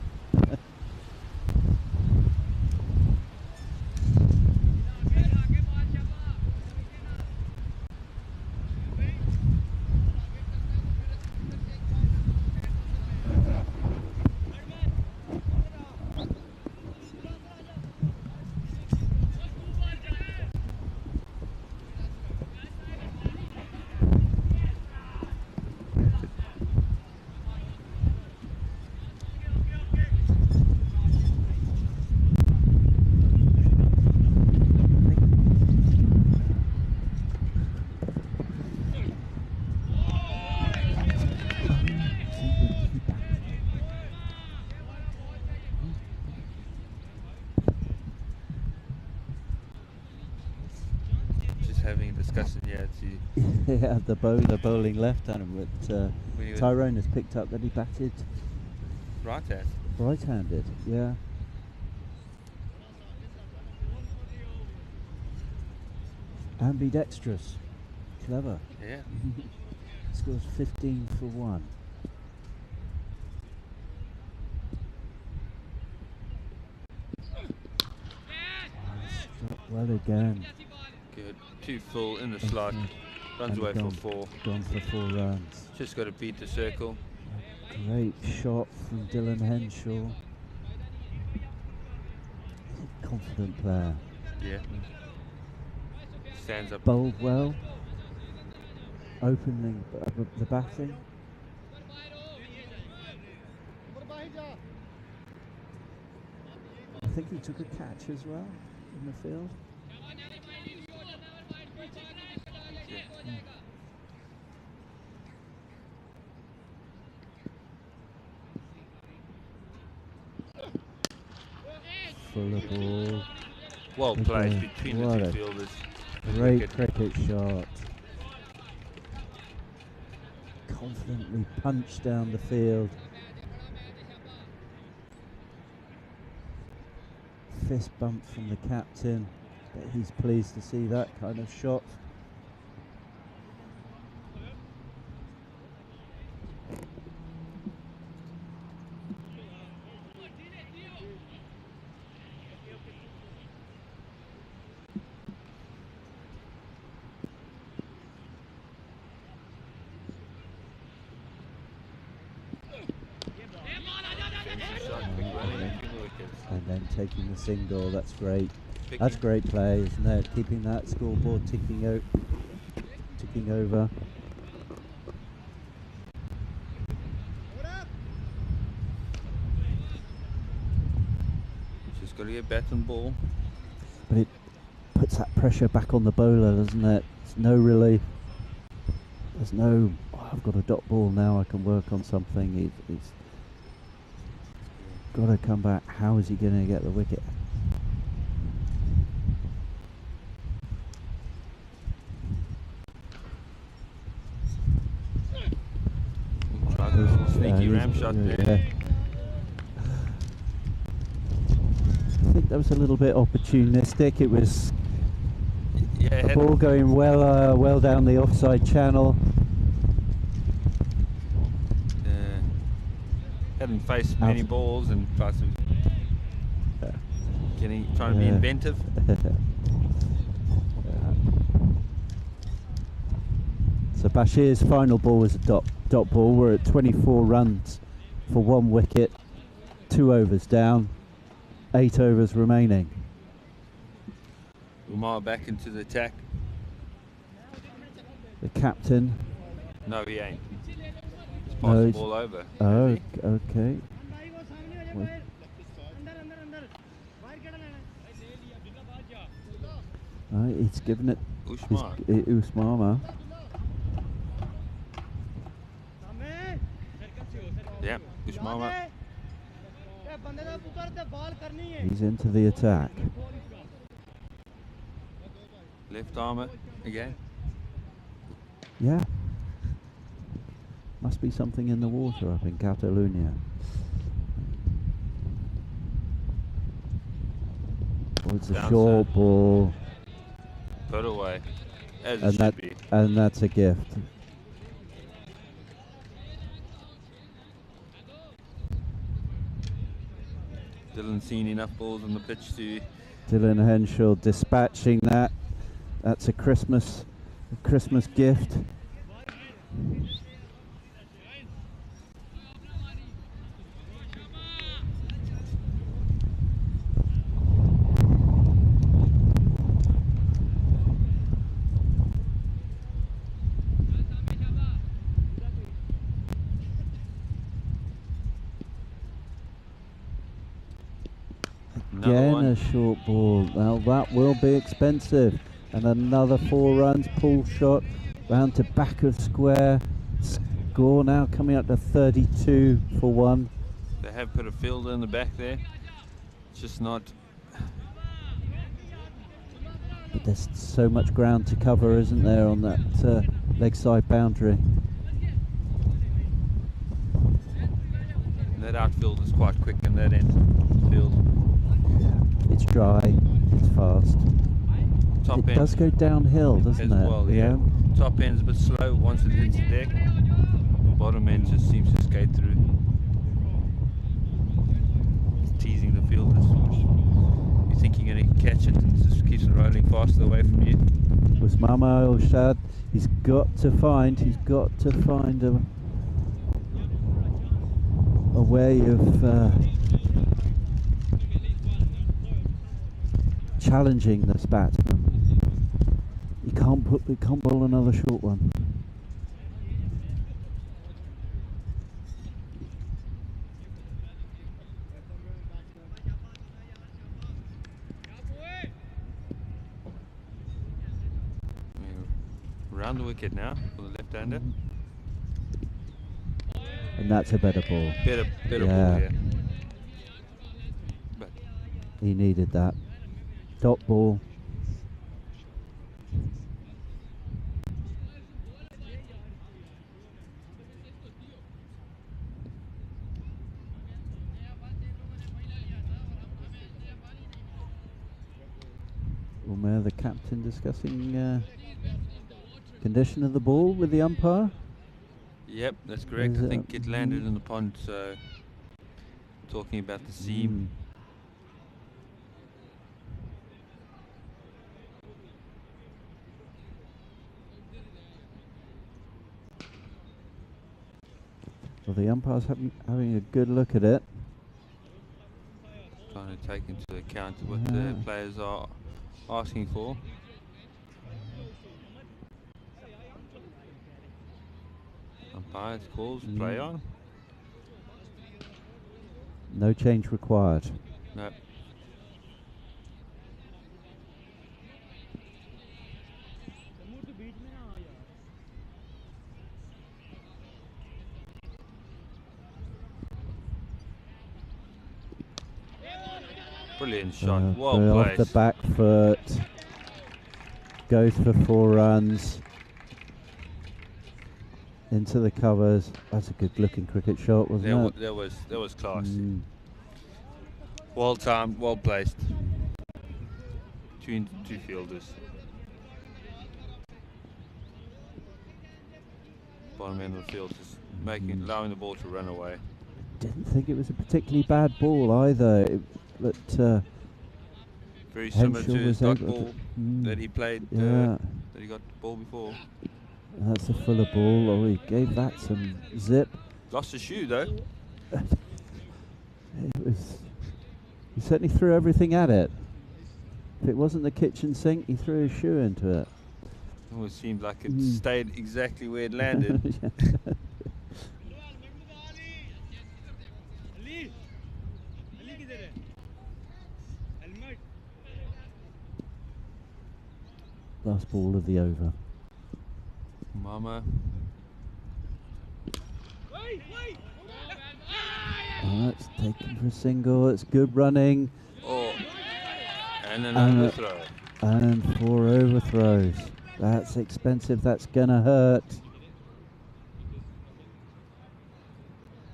Having a discussion here to yeah, the bowler bowling left-handed, but Tyrone has picked up that he batted right-handed. Yeah. Ambidextrous. Clever. Yeah. Scores 15 for 1. Struck well again. Good. 2 full in the slot. Runs away for 4. Gone for 4 runs. Just got to beat the circle. A great shot from Dylan Henshaw. Confident player. Yeah. Stands up. Bowled well. Opening the batting. I think he took a catch as well in the field. Full of ball. Well played between the 2 fielders. Great cricket shot. Confidently punched down the field. Fist bump from the captain, but he's pleased to see that kind of shot. And then taking the single, that's great. That's great play, isn't it? Keeping that scoreboard ticking over. Just got to get bat and ball. But it puts that pressure back on the bowler, doesn't it? There's no relief. There's no, oh, I've got a dot ball now, I can work on something. It's got to come back. How is he going to get the wicket? Sneaky ram shot there. I think that was a little bit opportunistic. It was a ball going well down the offside channel. hadn't faced many balls and trying to be inventive. So Bashir's final ball was a dot ball. We're at 24 runs for 1 wicket, 2 overs down, 8 overs remaining. Umar back into the attack. The captain. No, he ain't. He's passed the ball over. Oh, okay. He's given it Usmama. Yeah, Usmama. He's into the attack. Left armour again. Yeah. Must be something in the water up in Catalonia. Oh, it's a short ball. Put away. As it should be. And that's a gift. Dylan's seen enough balls on the pitch to... Dylan Henshaw dispatching that. That's a Christmas gift. Again a short ball. Now that will be expensive. And another 4 runs. Pull shot round to back of square. Score now coming up to 32 for 1. They have put a fielder in the back there. It's just not... But there's so much ground to cover, isn't there, on that leg side boundary. That outfield is quite quick in that end field. It's dry, it's fast. Top it end does go downhill, doesn't it? Well, yeah. Top end's a bit slow once it hits the deck. Bottom end just seems to skate through. It's teasing the fielders. You think you're going to catch it and it just keeps it rolling faster away from you. Was Mama Elshad, he's got to find a way of challenging this batsman. He can't bowl another short one. Round the wicket now for the left-hander. And that's a better ball. Better ball, yeah. But he needed that. Dot ball. Umair, the captain, discussing condition of the ball with the umpire. Yep, that's correct. I think it landed in the pond, so talking about the seam. Well, the umpire's having a good look at it. Trying to take into account what the players are asking for. Umpire calls, play on. No change required. No. Brilliant shot, well placed. Off the back foot, goes for 4 runs. Into the covers. That's a good looking cricket shot, wasn't it? That was class. Well timed, well placed. Two fielders. Bottom end of the field is allowing the ball to run away. didn't think it was a particularly bad ball either. But Very similar to Henshaw his was dot able ball that he played, yeah, that he got the ball before. that's a fuller ball. Oh, he gave that some zip. Lost his shoe though. It was. He certainly threw everything at it. If it wasn't the kitchen sink, he threw his shoe into it. It almost seemed like it stayed exactly where it landed. Last ball of the over. Mama. Oh, it's taken for a single. It's good running. Oh, and an overthrow. And 4 overthrows. That's expensive. That's gonna hurt.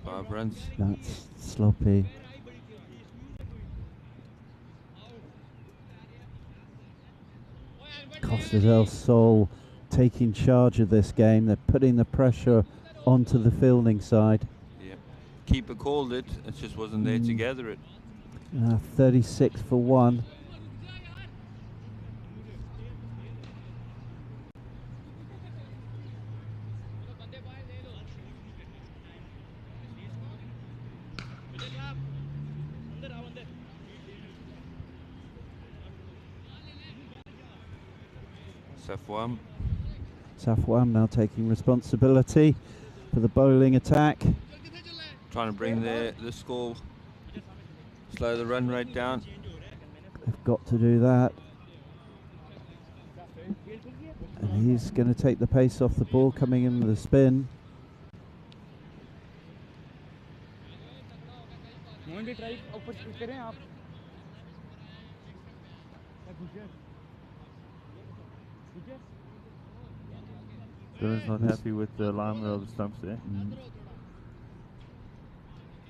5 runs. That's sloppy. Costa del Sol taking charge of this game. They're putting the pressure onto the fielding side. Yep. Keeper called it. It just wasn't there to gather it. 36 for 1. Safwan now taking responsibility for the bowling attack. Trying to bring the score, slow the run rate down. They've got to do that. And he's going to take the pace off the ball coming in with a spin. Dylan's not happy with the alignment of the stumps there.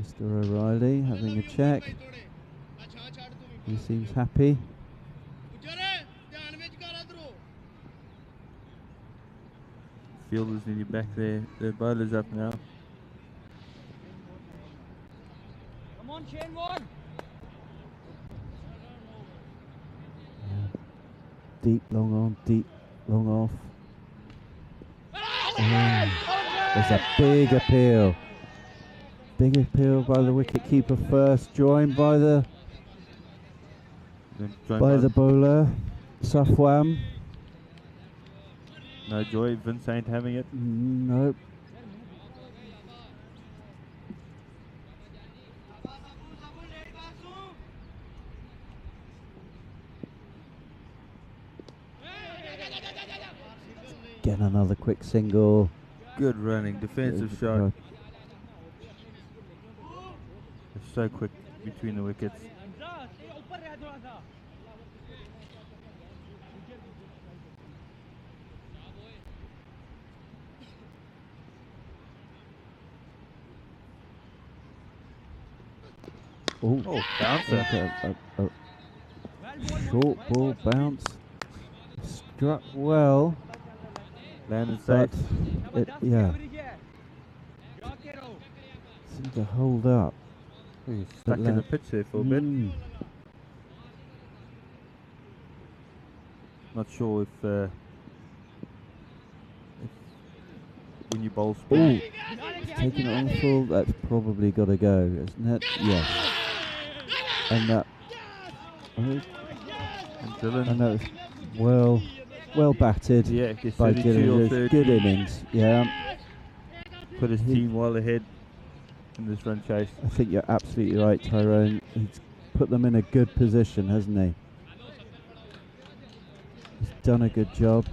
Mr. O'Reilly having a check. He seems happy. Fielders nearly back there. The bowler's up now. Come on, Shane, one. Deep, long on, deep, long off. There's a big appeal. Big appeal by the wicket-keeper first, joined by the bowler, Safwan. No joy, Vince ain't having it. Nope. Get another quick single. Good running, defensive shot. It's so quick between the wickets. Oh, bouncer. Short ball bounce. Struck well. Landed But safe. it, seemed to hold up. He's stuck in the pitch there for a bit. Not sure if when you bowl spin. Taking it on full, that's probably got to go, isn't it? Yes. And that. And Dylan. And that was well batted by Dylan. Good innings, yeah. Put his team well ahead in this run chase. I think you're absolutely right, Tyrone. He's put them in a good position, hasn't he? He's done a good job.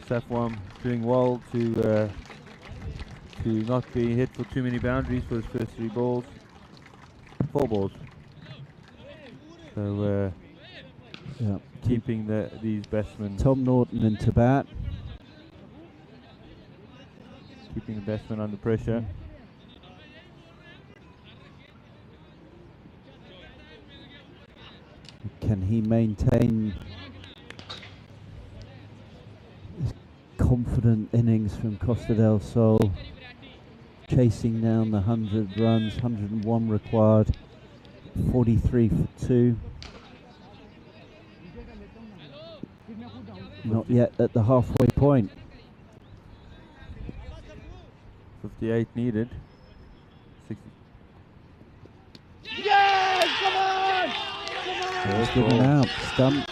Safwan doing well to not be hit for too many boundaries for his first 3 balls. 4 balls. So keeping these batsmen. Tom Norton into bat. Keeping the batsmen under pressure. Can he maintain this confident innings from Costa del Sol? chasing down the 100 runs, 101 required, 43 for 2. Not yet at the halfway point. 58 needed. 60. First given out, stumped.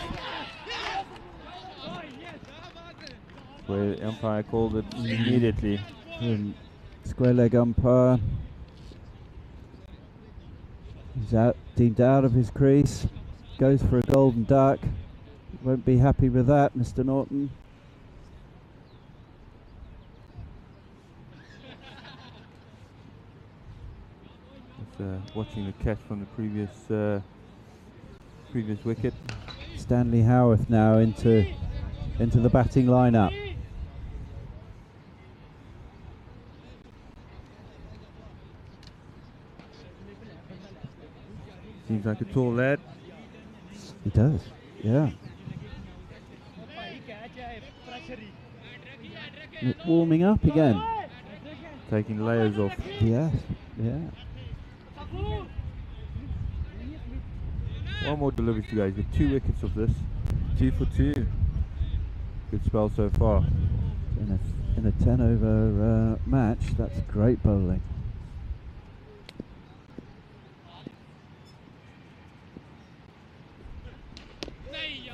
Where the umpire called it immediately. Square leg umpire. He's deemed out of his crease. Goes for a golden duck. Won't be happy with that, Mr. Norton. Watching the catch from the previous wicket. Stanley Howarth now into the batting lineup. Seems like a tall lad. He does, yeah. Warming up again. Taking layers off. Yes, yeah. One more delivery to go. He's got 2 wickets of this. 2 for 2. Good spell so far. In a 10 over match, that's great bowling.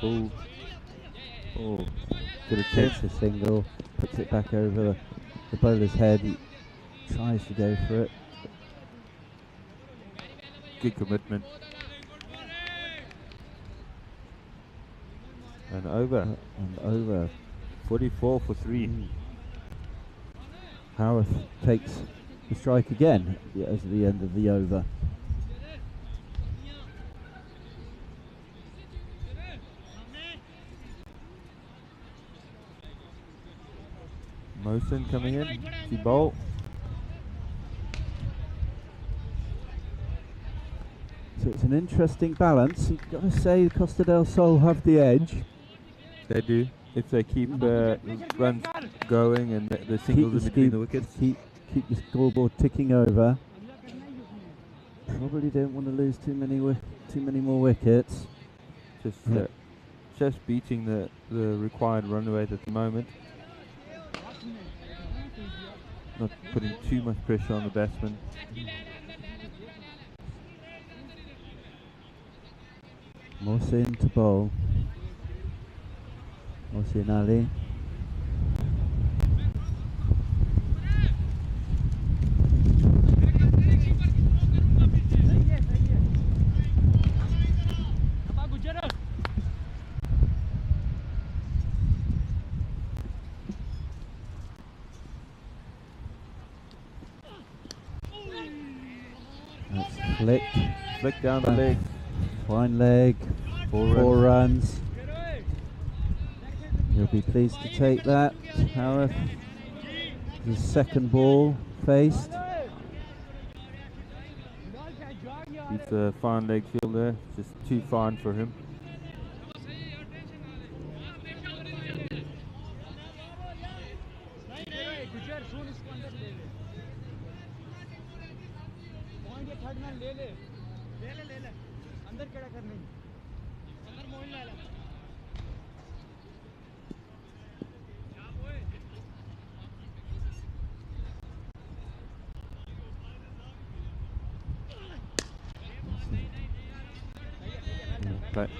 Oh, good attempt. Takes a single, puts it back over the bowler's head. He tries to go for it. Good commitment. And over. 44 for 3. Howarth takes the strike again as the end of the over. Mosen coming in to bowl. So it's an interesting balance. You've got to say Costa del Sol have the edge. They do. If they keep runs going and the singles in between the wickets. Keep the scoreboard ticking over. Probably don't want to lose too many more wickets. Just beating the required run rate at the moment. Not putting too much pressure on the batsman. Mohsin to bowl. Mohsin Ali. That's flicked Down the leg. Fine leg. 4 runs. He'll be pleased to take that. Howarth, his second ball faced. It's a fine leg fielder, just too fine for him.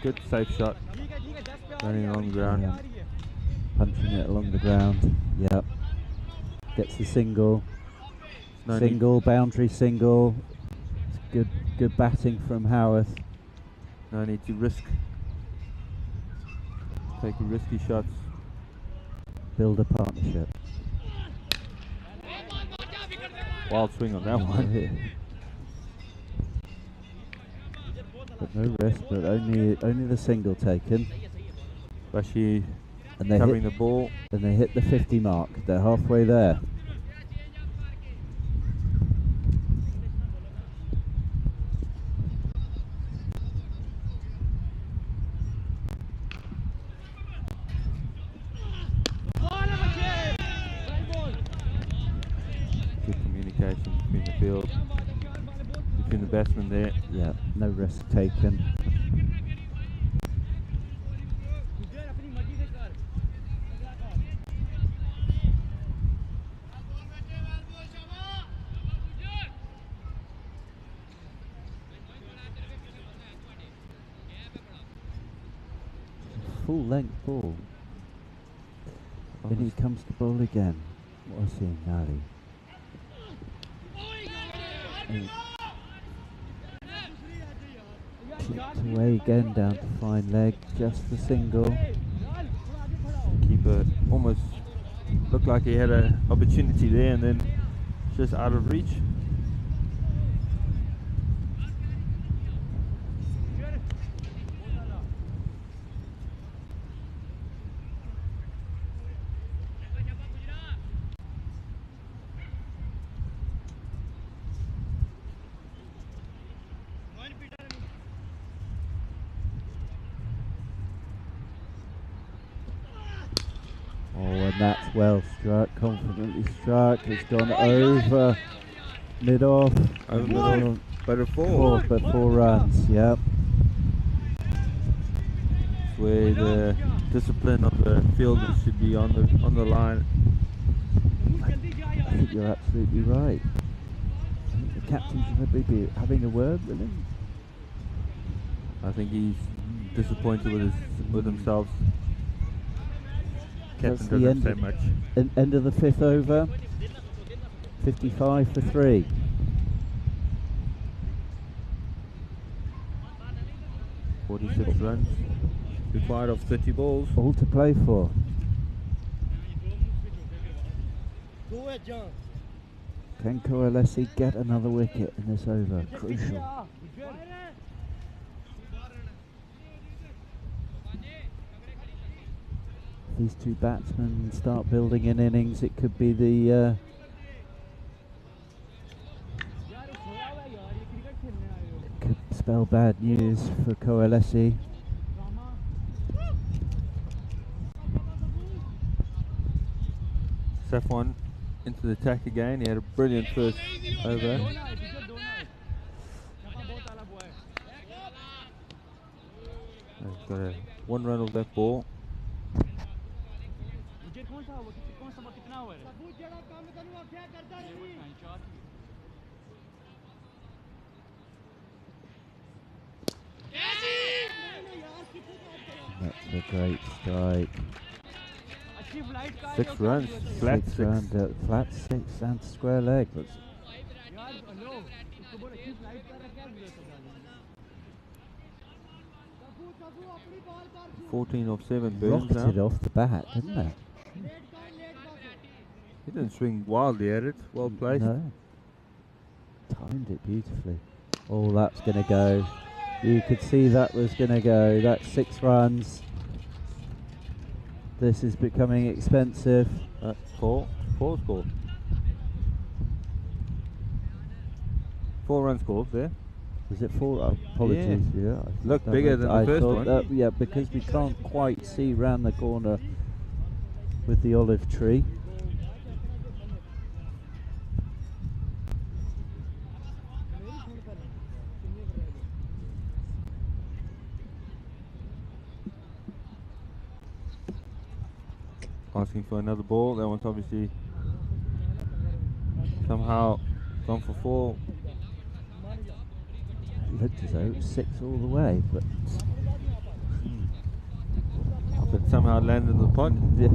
Good safe shot. Running along the ground. Yeah. Punching it along the ground. Yep. Gets the single. Boundary single. It's good batting from Howarth. No need to risk. Taking risky shots. Build a partnership. Wild swing on that one. But no risk, but only the single taken. Bashi And they covering the ball. And they hit the 50 mark. They're halfway there. Good communication. field between the batsmen there. Yeah, no risk taken. Full length ball. Then he comes to bowl again. What a seeing Nally. Chipped away again down to fine leg, just the single. Keeper almost looked like he had an opportunity there and then just out of reach. Oh, and that's well struck, confidently struck. It's gone over mid-off. Over mid-off, but a four. But 4 runs, yep. It's where the discipline of the fielders should be on the line. I think you're absolutely right. I think the captain should maybe be having a word with him. I think he's disappointed with himself. That's Captain the doesn't say much. End of the 5th over. 55 for 3. .46 runs required of 30 balls. All to play for. Can Coalesce get another wicket in this over? Crucial. These two batsmen start building in innings. It could be the it could spell bad news for Coalesce. Safwan into the attack again. He had a brilliant first over. He's got a 1 run of that ball. That's a great strike. 6 runs, flat 6. Flat 6 and square leg. That's 14 of 7 burns rocketed now. off the bat, didn't it? He didn't swing wildly at it. Well placed. No. Timed it beautifully. Oh, that's going to go. You could see that was going to go. That's 6 runs. This is becoming expensive. 4 scored. 4 runs scored there. Was it 4? Apologies. Yeah. Looked bigger than the first one. Yeah, because we can't quite see round the corner with the olive tree. Asking for another ball. That one's obviously somehow gone for 4. It looked as though it was 6 all the way, but somehow landed in the pot. yeah.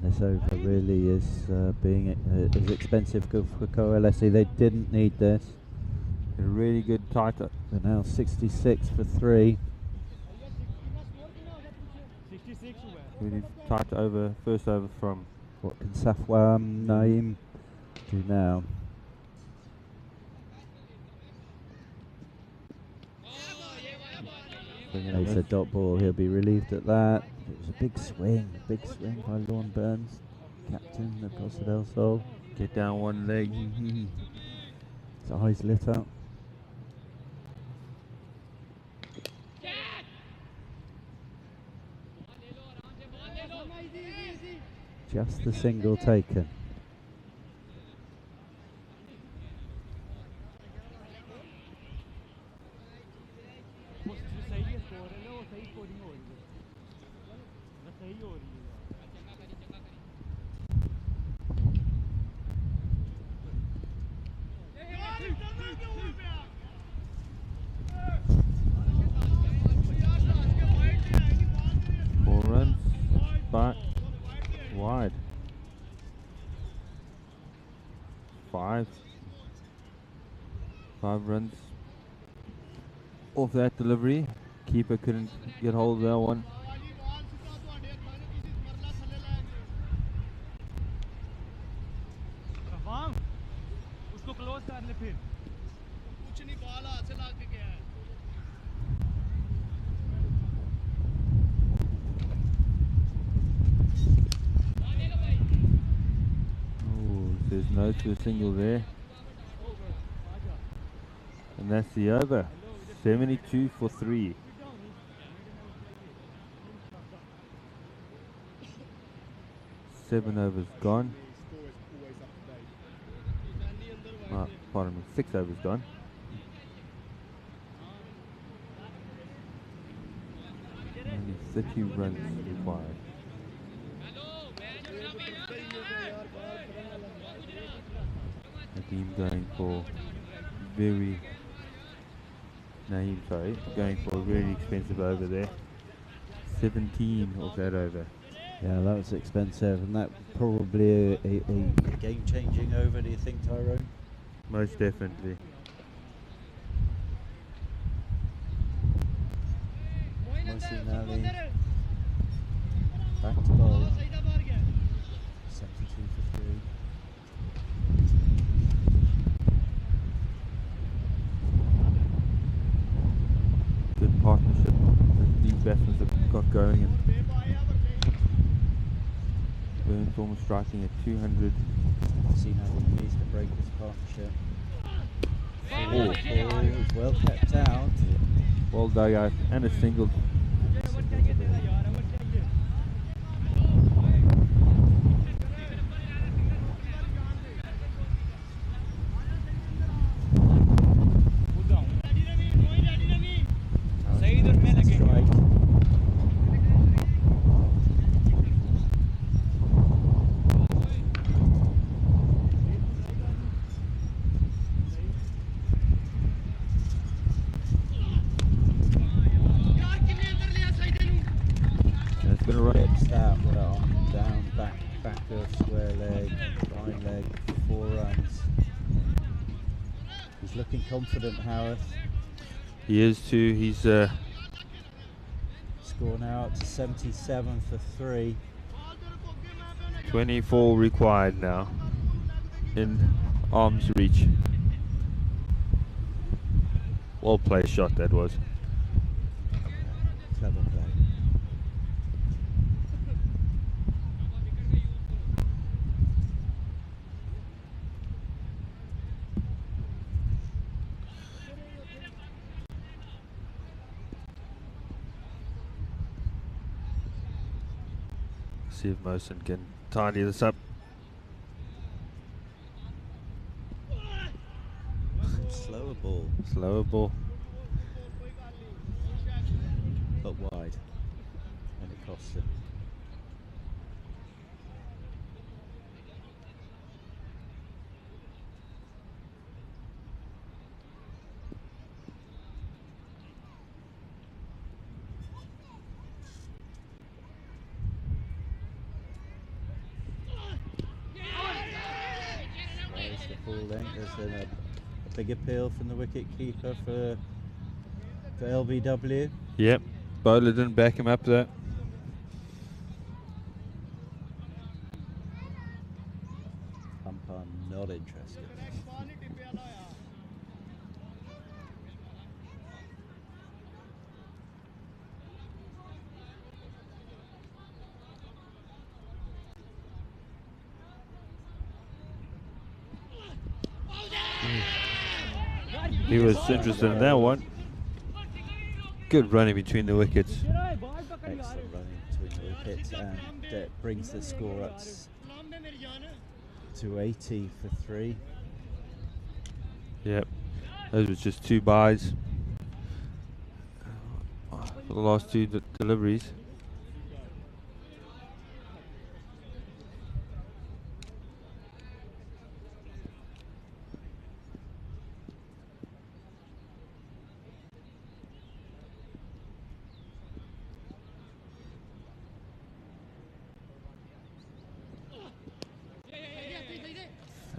This over really is being as expensive for Coalesce. They didn't need this. A really good tight up. They're now 66 for 3. Really tight over, first over from. What can Safwan Naeem do now? It's a dot ball. He'll be relieved at that. It was a big swing by Lorne Burns, captain of Costa del Sol. Get down one leg. His eyes lit up. Just the single taken. Four runs, but wide. Five runs off that delivery. Keeper couldn't get hold of that one. उसको close कर ले फिर कुछ नहीं ball हाथ से लाग के गया है Oh, there's no to a single there. And that's the over. 72 for 3. Seven overs gone. Pardon me, 6 overs gone. Only 30 runs required. The team going for going for a very expensive over there. 17 of that over. Yeah, that was expensive, and that probably a game-changing over. Do you think, Tyrone? Most definitely. Mosinelli back to bowl. 72 for 3. Good partnership that these batsmen have got going, and Burns almost striking at 200. See now he needs to break this partnership. Oh, it's well kept out. Well dug out and a single. Confident Howarth. He is too. He's score now up to 77 for 3. 24 required now in arm's reach. Well placed shot that was. Clever play. See if Mosen can tidy this up. Slower ball. Slower ball. But wide. And it cost him. There's a big appeal from the wicket keeper for LBW. Yep, bowler didn't back him up there. Umpire not interested. He was interested in that one. Good running between the wickets. Excellent running between the wicket, and brings the score up to 80 for 3. Yep, those were just 2 byes for the last 2 deliveries.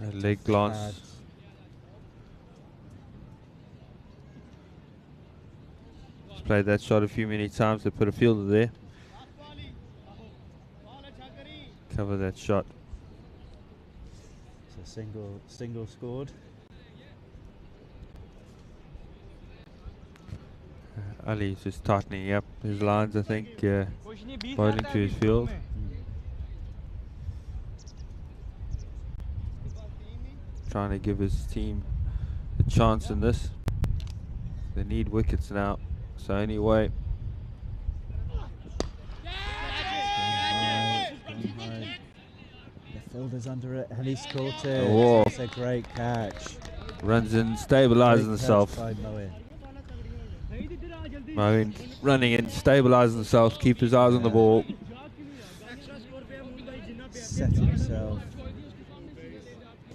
A leg glance. He's played that shot a few many times. They put a fielder there. Cover that shot. So single scored. Ali's just tightening up his lines, I think, bowling to his field. Trying to give his team a chance in this. They need wickets now, so anyway. The fielder's under it, and he scored it. Oh. It's a great catch. Runs in, stabilising himself. By Moeen. Moeen running in, stabilising himself, keep his eyes on the ball. Set himself,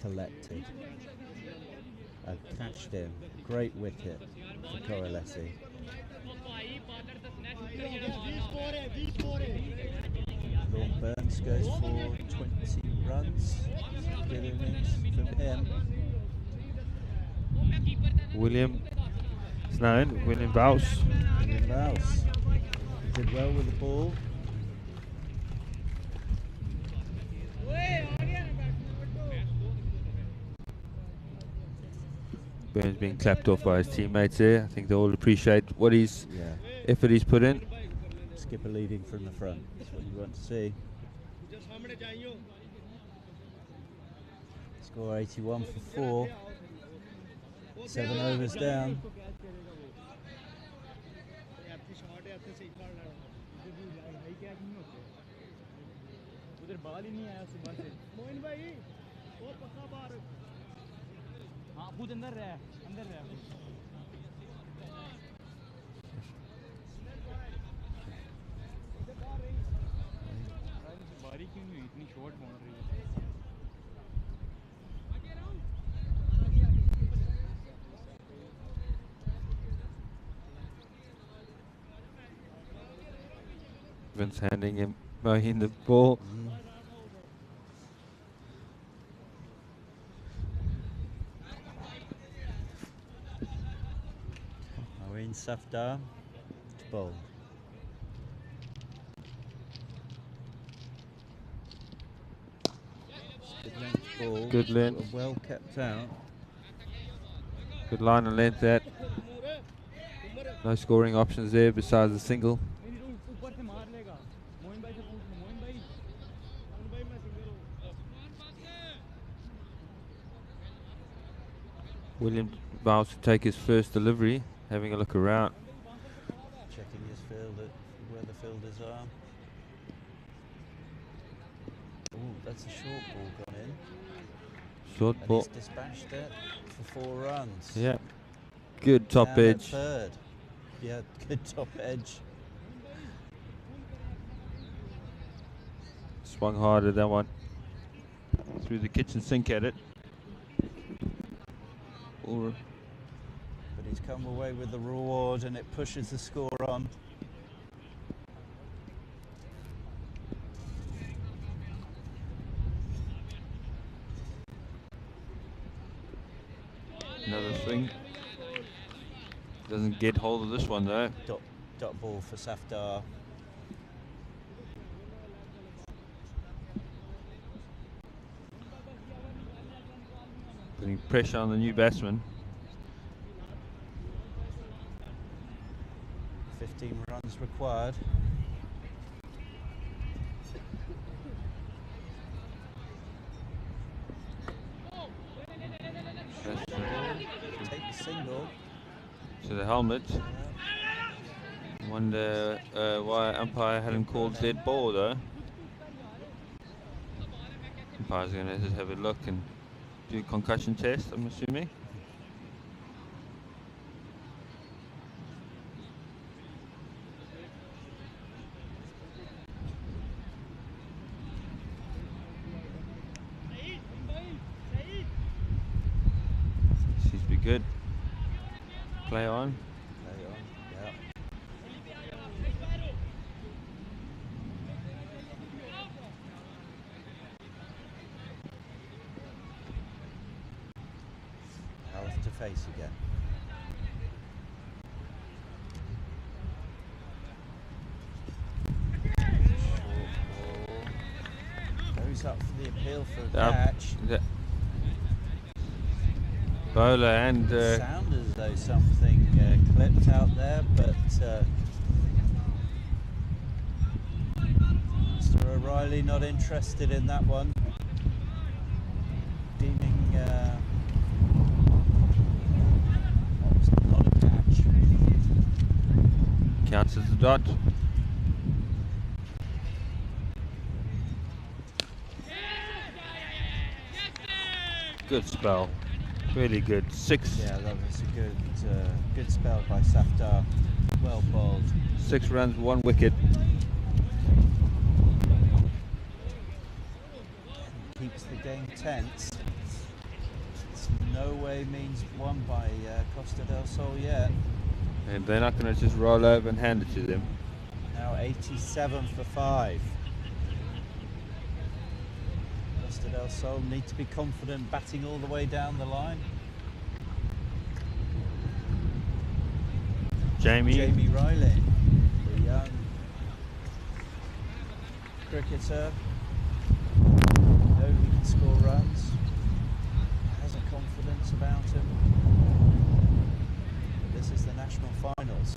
collected, and catched him. Great wicket for Coalesce. Lord Burns goes for 20 runs. Good innings from him. William is now in. William Bouse. William Bouse did well with the ball. Burns being clapped off by his teammates there. I think they all appreciate what effort he's put in. Skipper leading from the front. That's what you want to see. Score 81 for 4. 7 overs down. Vince handing him Moeen the ball. Moeen Safdar to bowl. Good length ball. Good length. Well kept out. Good line and length that. No scoring options there besides the single. William Bouse to take his first delivery, having a look around. Checking his field at where the fielders are. Ooh, that's a short ball gone in. Short And ball. he's dispatched it for 4 runs. Yeah. Good top Down at edge. third. Yeah, good top edge. Swung hard at that one. Threw the kitchen sink at it. But he's come away with the reward, and it pushes the score on. Another swing. Doesn't get hold of this one though. Dot ball for Safdar. Putting pressure on the new batsman. 15 runs required. That's Take the single. to the helmet. Wonder why umpire hadn't called dead ball though. Umpire's going to have a look and do a concussion test, I'm assuming. Seems to be good. Play on. Play on, yeah. Now to face again. Short ball. Goes up for the appeal for a catch. Bowler and Sound as though something clipped out there, but Mr. O'Reilly not interested in that one. Deeming not a catch. counts as a dot. Good spell. Really good. 6. Yeah, that was a good spell by Safdar. Well bowled. 6 runs, 1 wicket. Keeps the game tense. It's no way means won by Costa del Sol yet. And they're not going to just roll over and hand it to them. Now 87 for 5. Costa del Sol need to be confident batting all the way down the line. Jamie Riley, the young cricketer, knows he can score runs, has a confidence about him. But this is the national finals.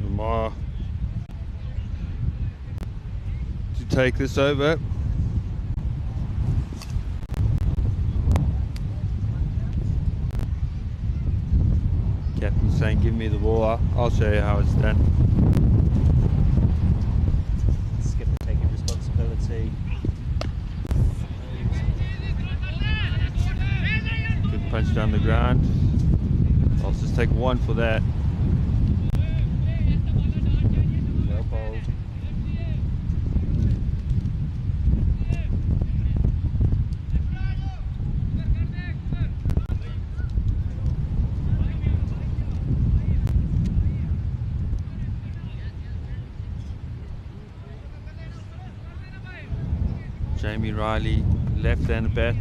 Lamar to take this over. Captain saying, give me the ball, I'll show you how it's done. Skipper taking responsibility. Good punch down the ground. I'll just take 1 for that. Well bowled. Jamie Riley, left-handed bat.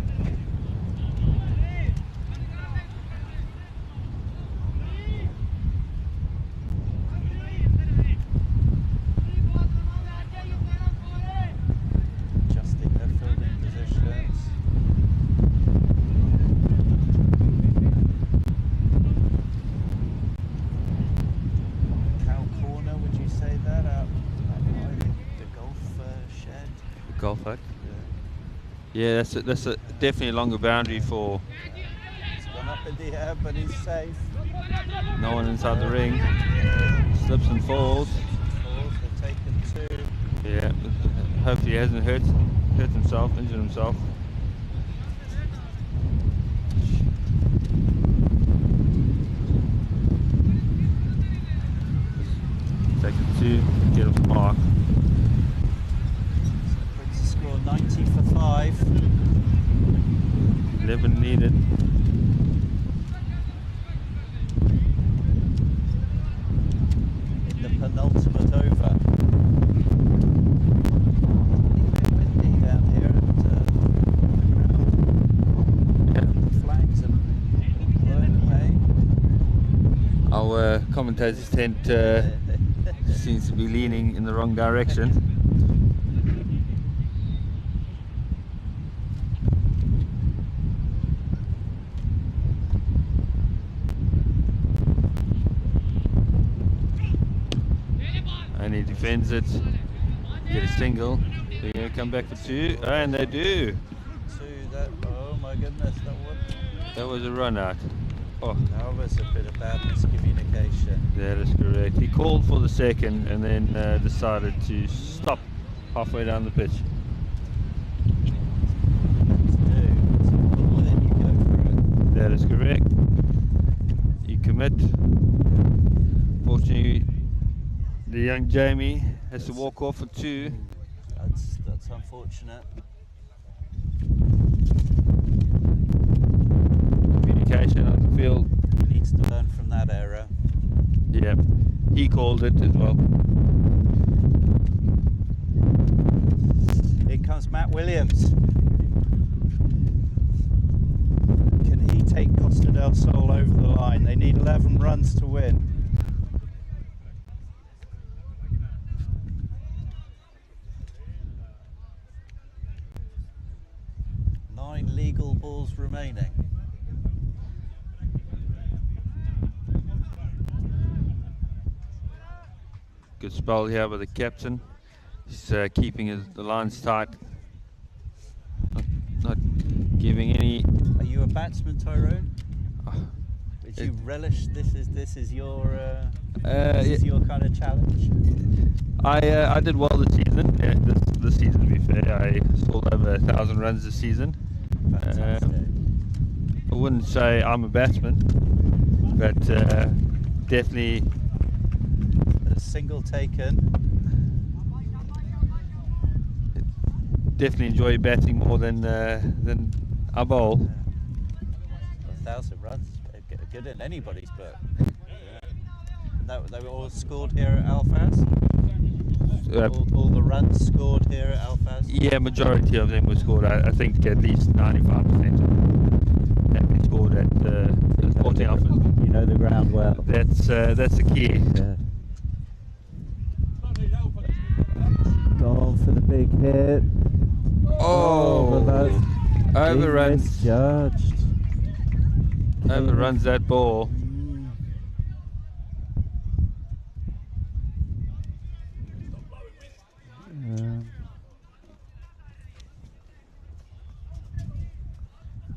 Adjusting their fielding positions. Cow corner, would you say that? Out by the golf shed? The golf hut. Yeah, that's a definitely a longer boundary for He's gone up in the air, but he's safe. no one inside the ring. Slips and falls. They've taken 2. Yeah, hopefully he hasn't hurt himself, injured himself. Take it 2, get off the mark. Brings the score 90 for 5. 11 needed. In the penultimate over. A bit windy down here at the ground. Yeah. The flags are our commentators tent seems to be leaning in the wrong direction. And he defends it, get a single. They're going to come back for two, and they do. Oh my goodness, That was a run out. Oh, that was a bit of bad miscommunication. that is correct. He called for the second and then decided to stop halfway down the pitch. That is correct. You commit. Fortunately, the young Jamie has to walk off for two. That's unfortunate. Communication on the field. He needs to learn from that error. Yep, he called it as well. Here comes Matt Williams. Can he take Costa del Sol over the line? They need 11 runs to win. Legal balls remaining. Good spell here by the captain. He's keeping the lines tight. Not giving any. Are you a batsman, Tyrone? Did you relish this? Is your your kind of challenge? I did well this season. Yeah, this season, to be fair, I sold over 1,000 runs this season. I wouldn't say I'm a batsman, but definitely a single taken. Definitely enjoy batting more than I bowl. 1,000 runs, good in anybody's book. Yeah. They were all scored here at Alfaz. All the runs scored here at Alfaz? Yeah, majority of them were scored. I think at least 95% have been scored at the Sporting Alfaz. You know the ground well. That's the key. Yeah. Gone for the big hit. Overruns. Misjudged. Overruns that ball.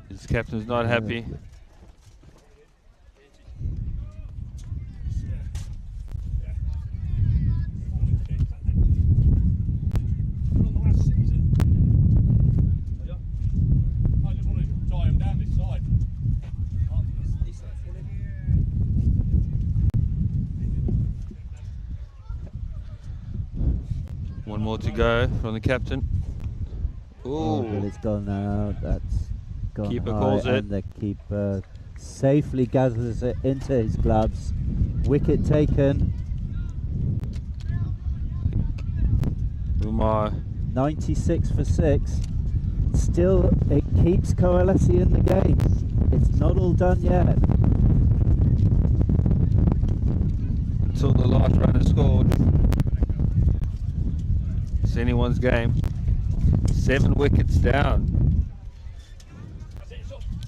His captain's not happy. One more to go from the captain. Oh, but it's gone out. That's gone Keeper high, calls it. and the keeper safely gathers it into his gloves. Wicket taken. Umar. 96 for 6. Still, it keeps Coalesce in the game. It's not all done yet. Until the last run is scored. It's anyone's game. 7 wickets down.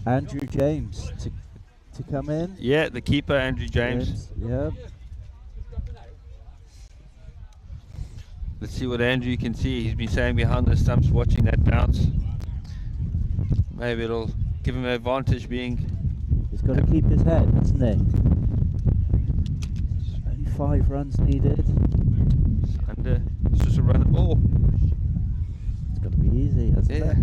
Andrew James to come in. Yeah, the keeper, Andrew James. Yeah. Let's see what Andrew can see. He's been standing behind the stumps watching that bounce. Maybe it'll give him an advantage being... He's got to keep his head, hasn't he? Only 5 runs needed. It's just a run at ball. It's got to be easy, hasn't it?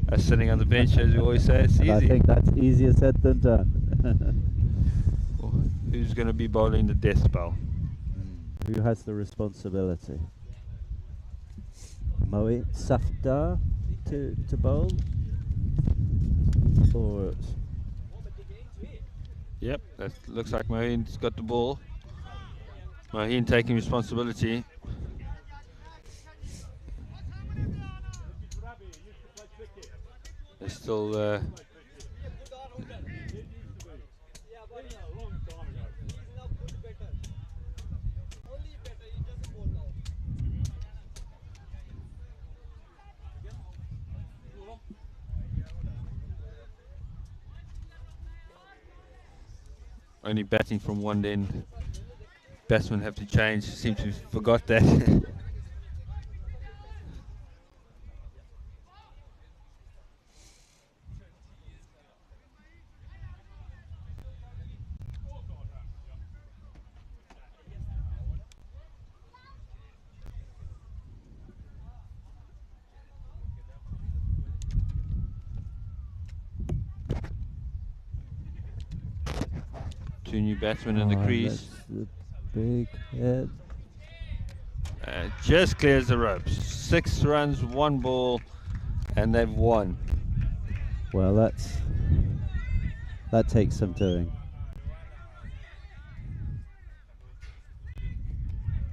That's sitting on the bench, as we always say, it's easy. I think that's easier said than done. Well, who's going to be bowling the death spell? Who has the responsibility? Moe Safdar to bowl? Or Yep, that looks like Moheen's got the ball. Moheen taking responsibility. They're still only batting from one end. Batsmen have to change. Seem to forgot that. 2 new batsmen in the crease. That's the big hit. Just clears the ropes. 6 runs, 1 ball, and they've won. Well, that takes some doing.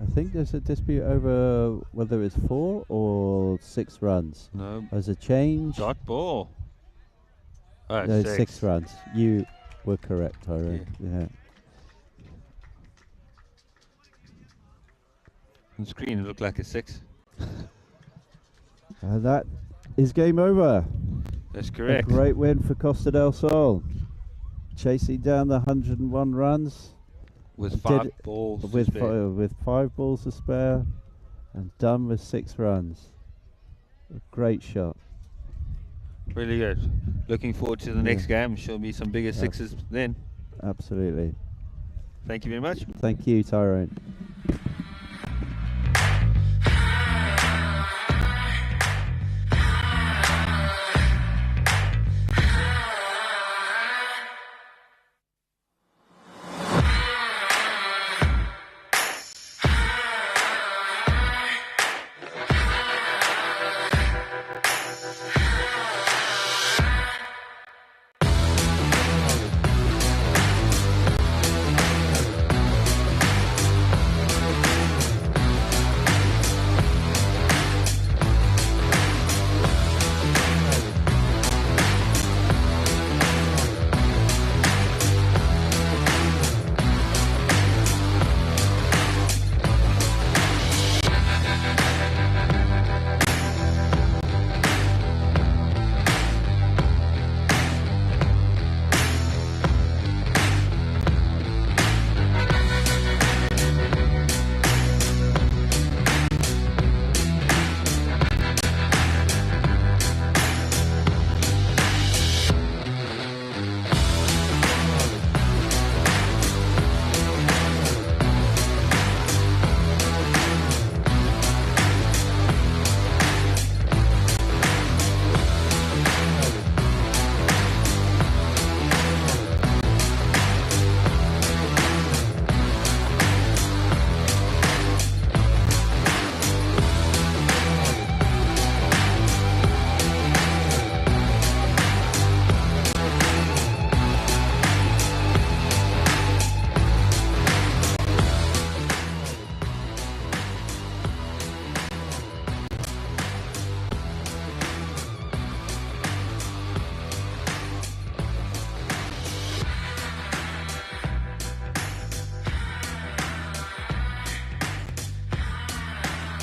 I think there's a dispute over whether it's 4 or 6 runs. No. There's a change. Dot ball. Oh, No, 6. 6 runs. You were correct, Tyrone. Yeah. On screen, it looked like a 6. And that is game over. That's correct. A great win for Costa del Sol. Chasing down the 101 runs. With 5 balls to spare. With 5 balls to spare. And done with 6 runs. A great shot. Really good. Looking forward to the next game. There'll be some bigger 6s then. Absolutely. Thank you very much. Thank you, Tyrone.